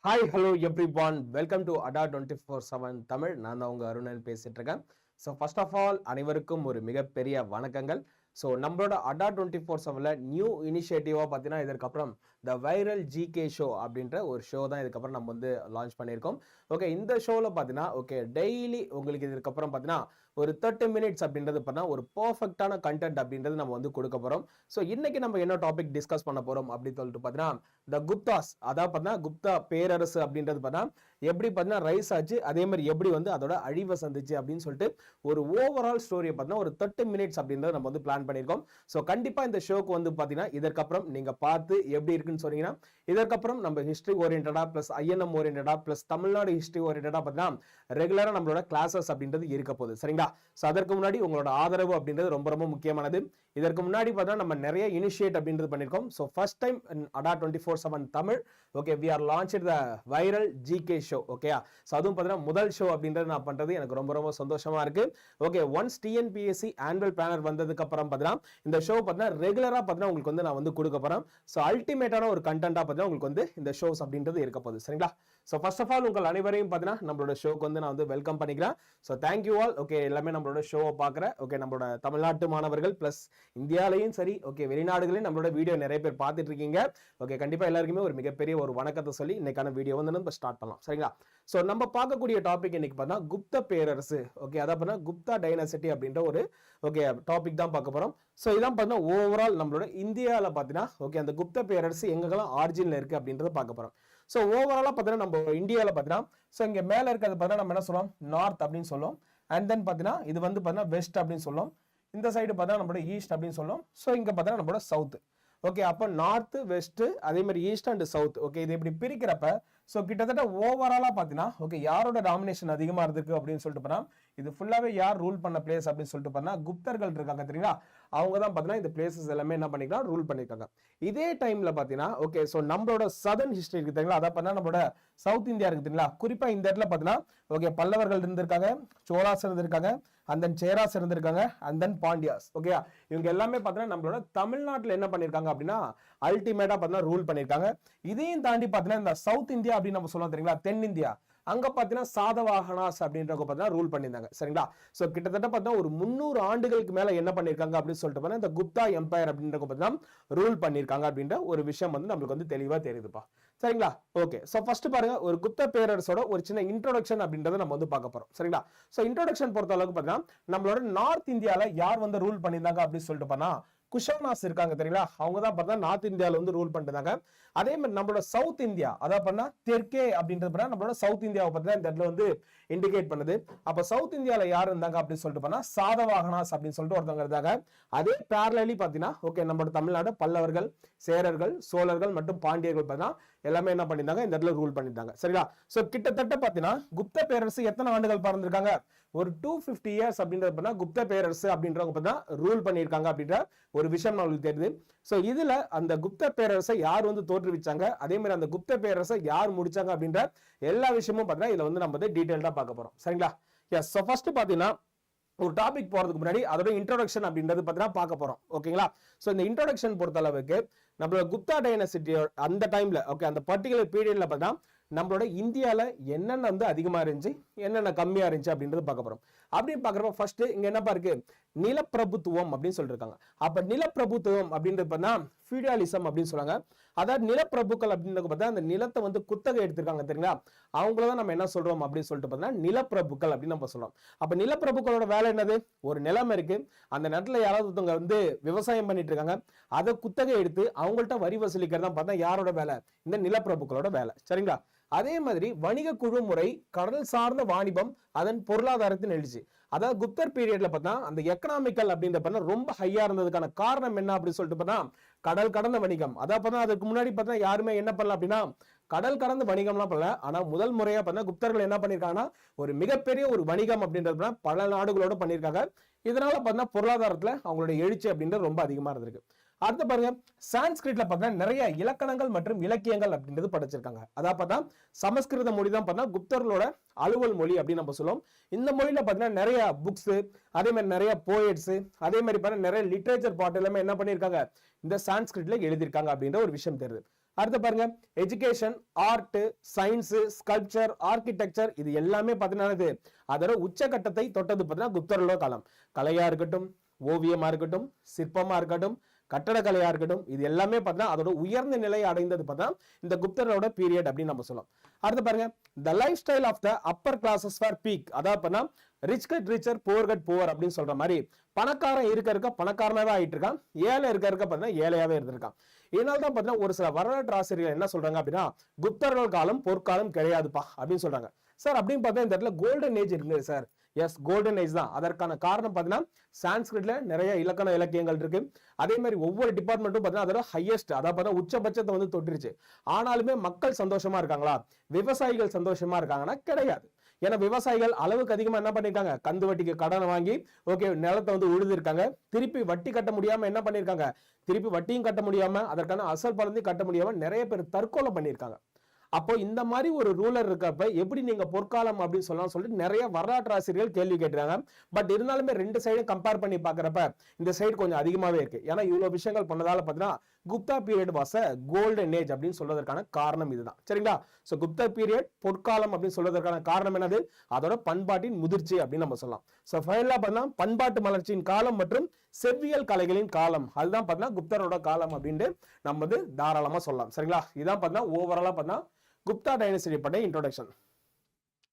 Hi hello everyone, welcome to அடா 24/7 தமிழ். நான் தான் உங்க அருணன் பேசிட்டு இருக்கேன். ஸோ ஃபர்ஸ்ட் ஆஃப் ஆல் அனைவருக்கும் ஒரு மிகப்பெரிய வணக்கங்கள். ஸோ நம்மளோட அடா 24/7ல நியூ இனிஷியேட்டிவாக பார்த்தீங்கன்னா இதற்கப்புறம் த வைரல் ஜிகே ஷோ அப்படின்ற ஒரு ஷோ தான் இதுக்கப்புறம் நம்ம வந்து லான்ச் பண்ணியிருக்கோம். ஓகே, இந்த ஷோவில் பார்த்தீங்கன்னா டெய்லி உங்களுக்கு இதுக்கப்புறம் பார்த்தீங்கன்னா ஒரு 30 மினிட்ஸ் அப்படின்றது பார்த்தீங்கன்னா ஒரு பர்ஃபெக்டான கண்டென்ட் அப்படின்றது நம்ம வந்து கொடுக்க போகிறோம். ஸோ இன்னைக்கு நம்ம என்ன டாபிக் டிஸ்கஸ் பண்ண போகிறோம் அப்படின்னு சொல்லிட்டு பார்த்தீங்கன்னா த குப்தாஸ், அதாவது பார்த்தீங்கன்னா குப்தா பேரரசு அப்படின்றது பார்த்தீங்கன்னா எப்படி பார்த்தீங்கன்னா ரைஸ் ஆச்சு, அதே மாதிரி எப்படி வந்து அதோட அழிவை சந்திச்சு அப்படின்னு சொல்லிட்டு ஒரு ஓவரால் ஸ்டோரியை பார்த்தீங்கன்னா ஒரு 30 மினிட்ஸ் அப்படின்றத நம்ம வந்து பிளான் பண்ணியிருக்கோம். ஸோ கண்டிப்பாக இந்த ஷோக்கு வந்து பார்த்தீங்கன்னா இதற்கப்புறம் நீங்கள் பார்த்து எப்படி இருக்குன்னு சொன்னீங்கன்னா இதற்கப்புறம் நம்ம ஹிஸ்ட்ரி ஓரியன்டா ப்ளஸ் ஐஎன்எம் ஓரியன்டா ப்ளஸ் தமிழ்நாடு ஹிஸ்ட்ரி ஓரியன்டா பார்த்தீங்கன்னா ரெகுலராக நம்மளோட கிளாஸஸ் அப்படின்றது இருக்க போகுது. சரிங்களா? ஸோ அதற்கு முன்னாடி உங்களோட ஆதரவு அப்படின்றது ரொம்ப ரொம்ப முக்கியமானது. இதற்கு முன்னாடி பார்த்தீங்கன்னா நம்ம நிறைய இனிஷியேட் அப்படின்றது பண்ணியிருக்கோம். ஸோ ஃபர்ஸ்ட் டைம் அடா 24/7 Tamil we are launch the viral GK show. ஓகேயா? ஸோ அதுவும் பார்த்தீங்கன்னா முதல் ஷோ அப்படின்றது நான் பண்ணுறது எனக்கு ரொம்ப ரொம்ப சந்தோஷமா இருக்கு. Okay, once TNPSC annual planar வந்ததுக்கு அப்புறம் பார்த்தீங்கன்னா இந்த ஷோ பார்த்தீங்கன்னா ரெகுலராக பார்த்தீங்கன்னா உங்களுக்கு வந்து நான் வந்து கொடுக்க போகிறேன். ஸோ அல்டிமேட்டான ஒரு கண்டென்ட்டாக பார்த்தீங்கன்னா உங்களுக்கு வந்து இந்த ஷோஸ் அப்படின்றது இருக்க போகுது. சரிங்களா? ஸோ ஃபர்ஸ்ட் ஆஃப் ஆல் உங்கள் அனைவரையும் பார்த்தீங்கன்னா நம்மளோட ஷோக்கு வந்து நான் வந்து வெல்கம் பண்ணிக்கிறேன். So thank you all. ஓகே, எல்லாமே நம்மளோட ஷோவை பார்க்குறேன். ஓகே, நம்மளோட தமிழ்நாட்டு மாணவர்கள் ப்ளஸ் இந்தியாலையும் சரி, ஓகே வெளிநாடுகளையும் நம்மளோட வீடியோ நிறைய பேர் பார்த்துட்டு இருக்கீங்க. ஓகே, கண்டிப்பாக எல்லாருக்குமே ஒரு மிகப்பெரிய ஒரு வணக்கத்தை சொல்லி இன்னைக்கான வீடியோ வந்து நம்ம ஸ்டார்ட் பண்ணலாம். சரிங்களா? ஸோ நம்ம பார்க்கக்கூடிய டாபிக் இன்னைக்கு பார்த்தா குப்த பேரரசு. ஓகே, அதான் பார்த்தா குப்தா டைனசிட்டி அப்படின்ற ஒரு டாபிக் தான் பார்க்க போகிறோம். ஸோ இதான் பார்த்தீங்கன்னா ஓவரால் நம்மளோட இந்தியாவில் பார்த்தீங்கன்னா அந்த குப்த பேரரசு எங்கெல்லாம் ஆரிஜினில் இருக்குது அப்படின்றத பார்க்க போகிறோம். ஸோ ஓவராலாக பார்த்தீங்கன்னா நம்ம இந்தியாவில் பார்த்தீங்கன்னா ஸோ இங்கே மேலே இருக்கிறது பார்த்தீங்கன்னா நம்ம என்ன சொல்லுவோம், நார்த் அப்படின்னு சொல்லுவோம். அண்ட் தென் பார்த்தீங்கன்னா இது வந்து பார்த்தீங்கன்னா வெஸ்ட் அப்படின்னு சொல்லுவோம். இந்த சைடு பார்த்தா நம்மளோட ஈஸ்ட் அப்படின்னு சொல்லுவோம். ஸோ இங்கே பார்த்தீங்கன்னா நம்மளோட சவுத். ஓகே, அப்போ நார்த்து வெஸ்ட் அதே மாதிரி ஈஸ்ட் அண்ட் சவுத். ஓகே, இது இப்படி பிரிக்கிறப்ப ஸோ கிட்டத்தட்ட ஓவராலாக பார்த்தீங்கன்னா யாரோட டாமினேஷன் அதிகமாக இருந்திருக்கு அப்படின்னு சொல்லிட்டு போனால் இது ஃபுல்லாகவே யார் ரூல் பண்ண பிளேஸ் அப்படின்னு சொல்லிட்டு பார்த்தா குப்தர்கள் இருக்காங்க தெரியுங்களா, அவங்க தான் பார்த்தீங்கன்னா இந்த பிளேசஸ் எல்லாமே என்ன பண்ணிக்கலாம் ரூல் பண்ணியிருக்காங்க. இதே டைமில் பார்த்தீங்கன்னா ஸோ நம்மளோட சதர்ன் ஹிஸ்டரி இருக்கு தெரியுங்களா, அதை பார்த்தா நம்மளோட சவுத் இந்தியா இருக்கு தெரியுங்களா, குறிப்பாக இந்த இடத்துல பார்த்தீங்கன்னா பல்லவர்கள் இருந்திருக்காங்க, சோழாஸ் இருந்திருக்காங்க, அண்ட் தென் சேராஸ் இருந்திருக்காங்க, அண்ட் தென் பாண்டியாஸ். ஓகே, இவங்க எல்லாமே பார்த்தீங்கன்னா நம்மளோட தமிழ்நாட்டில் என்ன பண்ணியிருக்காங்க அப்படின்னா அல்டிமேட்டா பார்த்தீங்கன்னா ரூல் பண்ணியிருக்காங்க. இதையும் தாண்டி பார்த்தீங்கன்னா இந்த சவுத் இந்தியா அப்படின்னு நம்ம சொல்லுவோம் தெரியுங்களா, தென்னிந்தியா, அங்க பாத்தீங்கன்னா சாதவாகனாஸ் அப்படின்றவங்க பார்த்தீங்கன்னா ரூல் பண்ணியிருந்தாங்க. சரிங்களா? சோ கிட்டத்தட்ட பார்த்தீங்கன்னா ஒரு 300 ஆண்டுகளுக்கு மேல என்ன பண்ணிருக்காங்க அப்படின்னு சொல்லிட்டு பார்த்தா இந்த குப்தா எம்பையர் அப்படின்றவங்க பார்த்தீங்கன்னா ரூல் பண்ணியிருக்காங்க அப்படின்ற ஒரு விஷயம் வந்து நம்மளுக்கு வந்து தெளிவா தெரியுதுப்பா. சரிங்களா? ஓகே, சோ ஃபர்ஸ்ட் பாருங்க, ஒரு குப்த பேரரசோட ஒரு சின்ன இன்ட்ரோடக்ஷன் அப்படின்றத நம்ம வந்து பார்க்க போறோம். சரிங்களா? சோ இன்ட்ரோடக்ஷன் பொறுத்த அளவுக்கு பார்த்தீங்கன்னா நம்மளோட நார்த் இந்தியால யார் வந்து ரூல் பண்ணியிருந்தாங்க அப்படின்னு சொல்லிட்டு பார்த்தா குஷானாஸ் இருக்காங்க தெரியுங்களா, அவங்க தான் பார்த்தா நார்த் இந்தியாவில் வந்து ரூல் பண்ணிருந்தாங்க. அதே மாதிரி நம்மளோட சவுத் இந்தியா, அதாவது பண்ணா தெற்கே அப்படின்றது நம்மளோட சவுத் இந்தியாவை பத்தி தான் இந்த இடத்துல வந்து இண்டிகேட் பண்ணுது. அப்ப சவுத் இந்தியாவில் யார் இருந்தாங்க அப்படின்னு சொல்லிட்டு பண்ணா சாதவாகனாஸ் அப்படின்னு சொல்லிட்டு ஒருத்தவங்க இருந்தாங்க. அதே பேரலி பாத்தீங்கன்னா நம்மளோட தமிழ்நாடு பல்லவர்கள், சேரர்கள், சோழர்கள் மற்றும் பாண்டியர்கள் பார்த்தீங்கன்னா எல்லாமே என்ன பண்ணிருந்தாங்க இந்த இடத்துல ரூல் பண்ணிருந்தாங்க. சரிங்களா? சோ கிட்டத்தட்ட பாத்தீங்கன்னா குப்த பேரரசு எத்தனை ஆண்டுகள் பறந்திருக்காங்க, ஒரு 250 இயர்ஸ் அப்படின்றது குப்த பேரரசு அப்படின்றவங்க பார்த்தீங்கன்னா ரூல் பண்ணியிருக்காங்க அப்படின்ற ஒரு விஷயம் நம்மளுக்கு தெரியுது. சோ இதுல அந்த குப்த பேரரசை யார் வந்து தோற்றுவிச்சாங்க, அதே மாதிரி அந்த குப்த பேரரசை யார் முடிச்சாங்க அப்படின்ற எல்லா விஷயமும் பார்த்தீங்கன்னா இதுல வந்து நம்ம டீடைல்டா பார்க்க போறோம். சரிங்களா? எஸ், சோ ஃபர்ஸ்ட் பாத்தீங்கன்னா ஒரு டாபிக் போறதுக்கு முன்னாடி அதோட இன்ட்ரோடக்ஷன் அப்படின்றது பார்த்தீங்கன்னா பார்க்க போறோம். ஓகேங்களா? சோ இந்த இன்ட்ரோடக்ஷன் பொறுத்த அளவுக்கு நம்மளோட குப்தா டைனசிட்டி அந்த டைம்ல அந்த பர்டிகுலர் பீரியட்ல பார்த்தீங்கன்னா நம்மளோட இந்தியால என்னென்ன வந்து அதிகமா இருந்துச்சு, என்னென்ன கம்மியா இருந்துச்சு அப்படின்றது பார்க்க போறோம். அப்படின்னு பாக்குறப்ப ஃபர்ஸ்ட் இங்க என்னப்பா இருக்கு, நிலப்பிரபுத்துவம் அப்படின்னு சொல்லிருக்காங்க. அப்ப நிலப்பிரபுத்துவம் அப்படின்றது பார்த்தா ஃபியூடலிசம் அப்படின்னு சொல்றாங்க. அதாவது நிலப்பிரபுக்கள் அப்படின்னு பார்த்தா அந்த நிலத்தை வந்து குத்தகை எடுத்திருக்காங்க தெரியுங்களா, அவங்களதான் நம்ம என்ன சொல்றோம் அப்படின்னு சொல்லிட்டு பார்த்தா நிலப்பிரபுக்கள் அப்படின்னு நம்ம சொல்றோம். அப்ப நிலப்பிரபுக்களோட வேலை என்னது, ஒரு நிலம் இருக்கு, அந்த நிலத்துல யாராவது ஒருத்தவங்க வந்து விவசாயம் பண்ணிட்டு இருக்காங்க, அதை குத்தகை எடுத்து அவங்கள்ட்ட வரி வசூலிக்கிறதா பார்த்தா யாரோட வேலை, இந்த நிலப்பிரபுக்களோட வேலை. சரிங்களா? அதே மாதிரி வணிக குழு முறை, கடல் சார்ந்த வாணிபம், அதன் பொருளாதாரத்தின் எழுச்சி. அதாவது குப்தர் பீரியட்ல பார்த்தா அந்த எக்கனாமிக்கல் அப்படின்ற ரொம்ப ஹையா இருந்ததுக்கான காரணம் என்ன அப்படின்னு சொல்லிட்டு பார்த்தா கடல் கடந்த வணிகம். அதாவது பார்த்தா அதுக்கு முன்னாடி பார்த்தா யாருமே என்ன பண்ணல அப்படின்னா கடல் கடந்த வணிகம்லாம் பண்ணல. ஆனா முதல் முறையா பார்த்தா குப்தர்கள் என்ன பண்ணிருக்காங்கன்னா ஒரு மிகப்பெரிய ஒரு வணிகம் அப்படின்றது பல நாடுகளோட பண்ணிருக்காங்க. இதனால பார்த்தா பொருளாதாரத்துல அவங்களுடைய எழுச்சி அப்படின்றது ரொம்ப அதிகமா இருந்திருக்கு. அடுத்து பாருங்க, சான்ஸ்கிரிட்ல பார்த்தா நிறைய இலக்கணங்கள் மற்றும் இலக்கியங்கள் அப்படின்றது படிச்சிருக்காங்க. அதாவது பார்த்தா சமஸ்கிருத மொழி தான் பார்த்தா குப்தர்களோட அலுவல் மொழி அப்படின்னு நம்ம சொல்லுவோம். இந்த மொழியில பார்த்தீங்கன்னா நிறைய புக்ஸ், அதே மாதிரி நிறைய போயட்ஸ், அதே மாதிரி பார்த்தா நிறைய லிட்ரேச்சர் பாட்டு எல்லாமே என்ன பண்ணியிருக்காங்க இந்த சான்ஸ்கிரிட்ல எழுதியிருக்காங்க அப்படின்ற ஒரு விஷயம் தெரியுது. அடுத்து பாருங்க education, art, science, sculpture, architecture இது எல்லாமே பாத்தீங்கன்னா அதோட உச்சகட்டத்தை தொட்டது பாத்தீங்கன்னா குப்தர்களோட காலம். கலையா இருக்கட்டும், ஓவியமா இருக்கட்டும், சிற்பமா இருக்கட்டும், கட்டடக்கலையா இருக்கட்டும், இது எல்லாமே பார்த்தா அதோட உயர்ந்த நிலை அடைந்தது பார்த்தா இந்த குப்தரோட பீரியட் அப்படின்னு நம்ம சொல்லலாம். அடுத்து பாருங்க the lifestyle of the upper classes for peak. அதாவது பார்த்தா rich cut richer, poor cut poor அப்படின்னு சொல்ற மாதிரி பணக்காரன் இருக்க பணக்காரனாவே ஆயிட்டு இருக்கான், ஏழை இருக்க பார்த்தீங்கன்னா ஏழையாவே இருந்திருக்கான். இதனால தான் பார்த்தீங்கன்னா ஒரு சில வரலாற்று ஆசிரியர்கள் என்ன சொல்றாங்க அப்படின்னா குப்தர்கள் காலம் பொற்காலம் கிடையாதுப்பா அப்படின்னு சொல்றாங்க. சார் அப்படின்னு பார்த்தா இந்த இடத்துல கோல்டன் ஏஜ் இருக்கு சார். எஸ், கோல்டன் ஏஜ் தான். அதற்கான காரணம் பார்த்தீங்கன்னா சான்ஸ்கிரிட்ல நிறைய இலக்கண இலக்கியங்கள் இருக்கு. அதே மாதிரி ஒவ்வொரு டிபார்ட்மெண்ட்டும் பார்த்தீங்கன்னா அதோட ஹையஸ்ட், அதாவது உச்சபட்சத்தை வந்து தொட்டுருச்சு. ஆனாலுமே மக்கள் சந்தோஷமா இருக்காங்களா, விவசாயிகள் சந்தோஷமா இருக்காங்கன்னா கிடையாது. ஏன்னா விவசாயிகள் அளவுக்கு அதிகமா என்ன பண்ணிருக்காங்க, கந்து வட்டிக்கு கடன் வாங்கி ஓகே நிலத்தை வந்து உழுதுருக்காங்க. திருப்பி வட்டி கட்ட முடியாம என்ன பண்ணிருக்காங்க, திருப்பி வட்டியும் கட்ட முடியாம அதற்கான அசல் பணத்தையும் கட்ட முடியாம நிறைய பேர் தற்கொலை பண்ணியிருக்காங்க. அப்போ இந்த மாதிரி ஒரு ரூலர் இருக்கப்ப எப்படி நீங்க பொற்காலம் அப்படின்னு சொல்லலாம் சொல்லிட்டு நிறைய வரலாற்று ஆசிரியர்கள் கேள்வி கேட்டுறாங்க. பட் இருந்தாலுமே ரெண்டு சைடும் கம்பேர் பண்ணி பாக்குறப்ப இந்த சைடு கொஞ்சம் அதிகமாவே இருக்கு. ஏன்னா இவ்வளவு விஷயங்கள் பண்ணதால பாத்தீங்கன்னா Gupta period was a golden age அப்படின்னு சொல்றதற்கான காரணம் இதுதான். சரிங்களா? சோ குப்தா பீரியட் பொற்காலம் அப்படின்னு சொல்றதற்கான காரணம் என்னது, அதோட பண்பாட்டின் முதிர்ச்சி அப்படின்னு நம்ம சொல்லலாம். சோ ஃபைனலா பார்த்தா பண்பாட்டு மலர்ச்சியின் காலம் மற்றும் செவ்வியல் கலைகளின் காலம், அதுதான் பார்த்தீங்கன்னா குப்தரோட காலம் அப்படின்னு நம்ம வந்து தாராளமா சொல்லலாம். சரிங்களா? இதான் பார்த்தீங்கன்னா ஓவராலா பார்த்தா குப்தா டைனஸ்டி பட்ட இன்ட்ரோடக்ஷன்.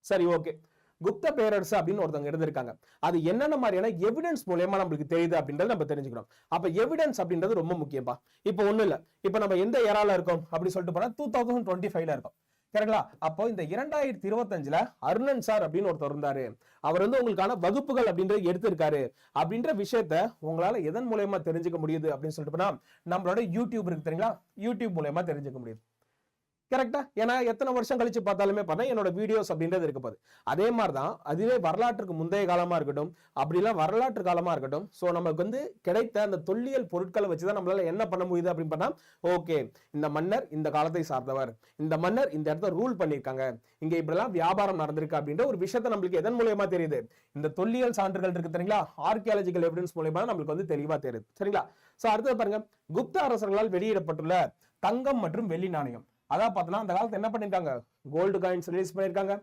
சரி, ஓகே. குப்த பேரரசு அப்படின்னு ஒருத்தவங்க இருந்திருக்காங்க. அது என்னென்ன மாதிரியான எவிடன்ஸ் மூலமா நம்மளுக்கு தெரியுது அப்படின்றத நம்ம தெரிஞ்சுக்கணும். அப்ப எவிடன்ஸ் அப்படின்றது ரொம்ப முக்கியப்பா. இப்போ ஒண்ணு இல்ல, இப்போ நம்ம எந்த ஏரால இருக்கோம் அப்படி சொல்லிட்டு போனா 2025ல இருக்கோம். கரெக்டா? அப்போ இந்த 2025ல அருணன் சார் அப்படின்னு ஒருத்தர் இருந்தாரு. அவர் வந்து உங்களுக்கான வகுப்புகள் அப்படின்றது எடுத்திருக்காரு அப்படின்ற விஷயத்த உங்களால எதன் மூலயமா தெரிஞ்சுக்க முடியுது அப்படின்னு சொல்லிட்டு போனா நம்மளோட யூடியூப் இருக்கு தெரியுங்களா, யூடியூப் மூலயமா தெரிஞ்சுக்க முடியுது. கரெக்டா? ஏன்னா எத்தனை வருஷம் கழிச்சு பார்த்தாலுமே பார்த்தா என்னோட வீடியோஸ் அப்படின்றது இருக்க போகுது. அதே மாதிரிதான் அதுவே வரலாற்றுக்கு முந்தைய காலமா இருக்கட்டும், அப்படிலாம் வரலாற்று காலமா இருக்கட்டும், சோ நமக்கு வந்து கிடைத்த அந்த தொல்லியல் பொருட்களை வச்சுதான் நம்மளால என்ன பண்ண முடியுது அப்படின்னு பார்த்தா ஓகே இந்த மன்னர் இந்த காலத்தை சார்ந்தவர், இந்த மன்னர் இந்த இடத்த ரூல் பண்ணியிருக்காங்க, இங்க இப்படிலாம் வியாபாரம் நடந்திருக்கு அப்படின்ற ஒரு விஷயத்த நம்மளுக்கு எதன் மூலயமா தெரியுது, இந்த தொல்லியல் சான்றுகள் இருக்கு தெரியுங்களா, ஆர்கியாலஜிக்கல் எவிடன்ஸ் மூலயமா நம்மளுக்கு வந்து தெளிவா தெரியுது. சரிங்களா? சோ அடுத்தது பாருங்க, குப்த அரசர்களால் வெளியிடப்பட்டுள்ள தங்கம் மற்றும் வெள்ளி நாணயம். அதான் பார்த்தோம்னா அந்த காலத்துல என்ன பண்ணிருக்காங்க, கோல்டு காயின்ஸ் ரிலீஸ் பண்ணிருக்காங்க,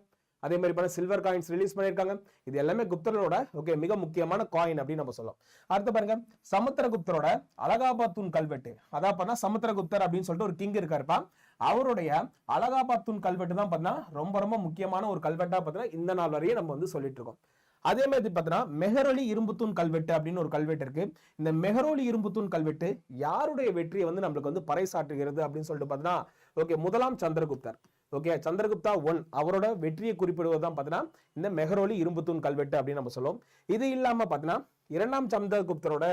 அதே மாதிரி சில்வர் காயின்ஸ் ரிலீஸ் பண்ணிருக்காங்க. இது எல்லாமே குப்தர்களோட ஓகே மிக முக்கியமான காயின் அப்படின்னு நம்ம சொல்லலாம். அடுத்து பாருங்க, சமுத்திரகுப்தரோட அலகாபாத் தூண் கல்வெட்டு. அதான் பார்த்தா சமுத்திரகுப்தர் அப்படின்னு சொல்லிட்டு ஒரு கிங் இருக்காருப்பா, அவருடைய அலகாபாத் தூண் கல்வெட்டு தான் பார்த்தா ரொம்ப ரொம்ப முக்கியமான ஒரு கல்வெட்டா பார்த்தீங்கன்னா இந்த நாள் வரையும் நம்ம வந்து சொல்லிட்டு இருக்கோம். அதே மாதிரி பார்த்தீங்கன்னா மெஹரோலி இரும்புத்தூண் கல்வெட்டு அப்படின்னு ஒரு கல்வெட்டு இருக்கு. இந்த மெஹரோலி இரும்புத்தூண் கல்வெட்டு யாருடைய வெற்றியை வந்து நம்மளுக்கு வந்து பறைசாற்றுகிறது அப்படின்னு சொல்லிட்டு பார்த்தீங்கன்னா ஓகே முதலாம் சந்திரகுப்தர், ஓகே சந்திரகுப்தா 1 அவரோட வெற்றியை குறிப்பிடுவதுதான் பார்த்தீங்கன்னா இந்த மெஹரோலி இரும்புத்தூண் கல்வெட்டு அப்படின்னு நம்ம சொல்லுவோம். இது இல்லாம பார்த்தீங்கன்னா இரண்டாம் சந்திரகுப்தரோட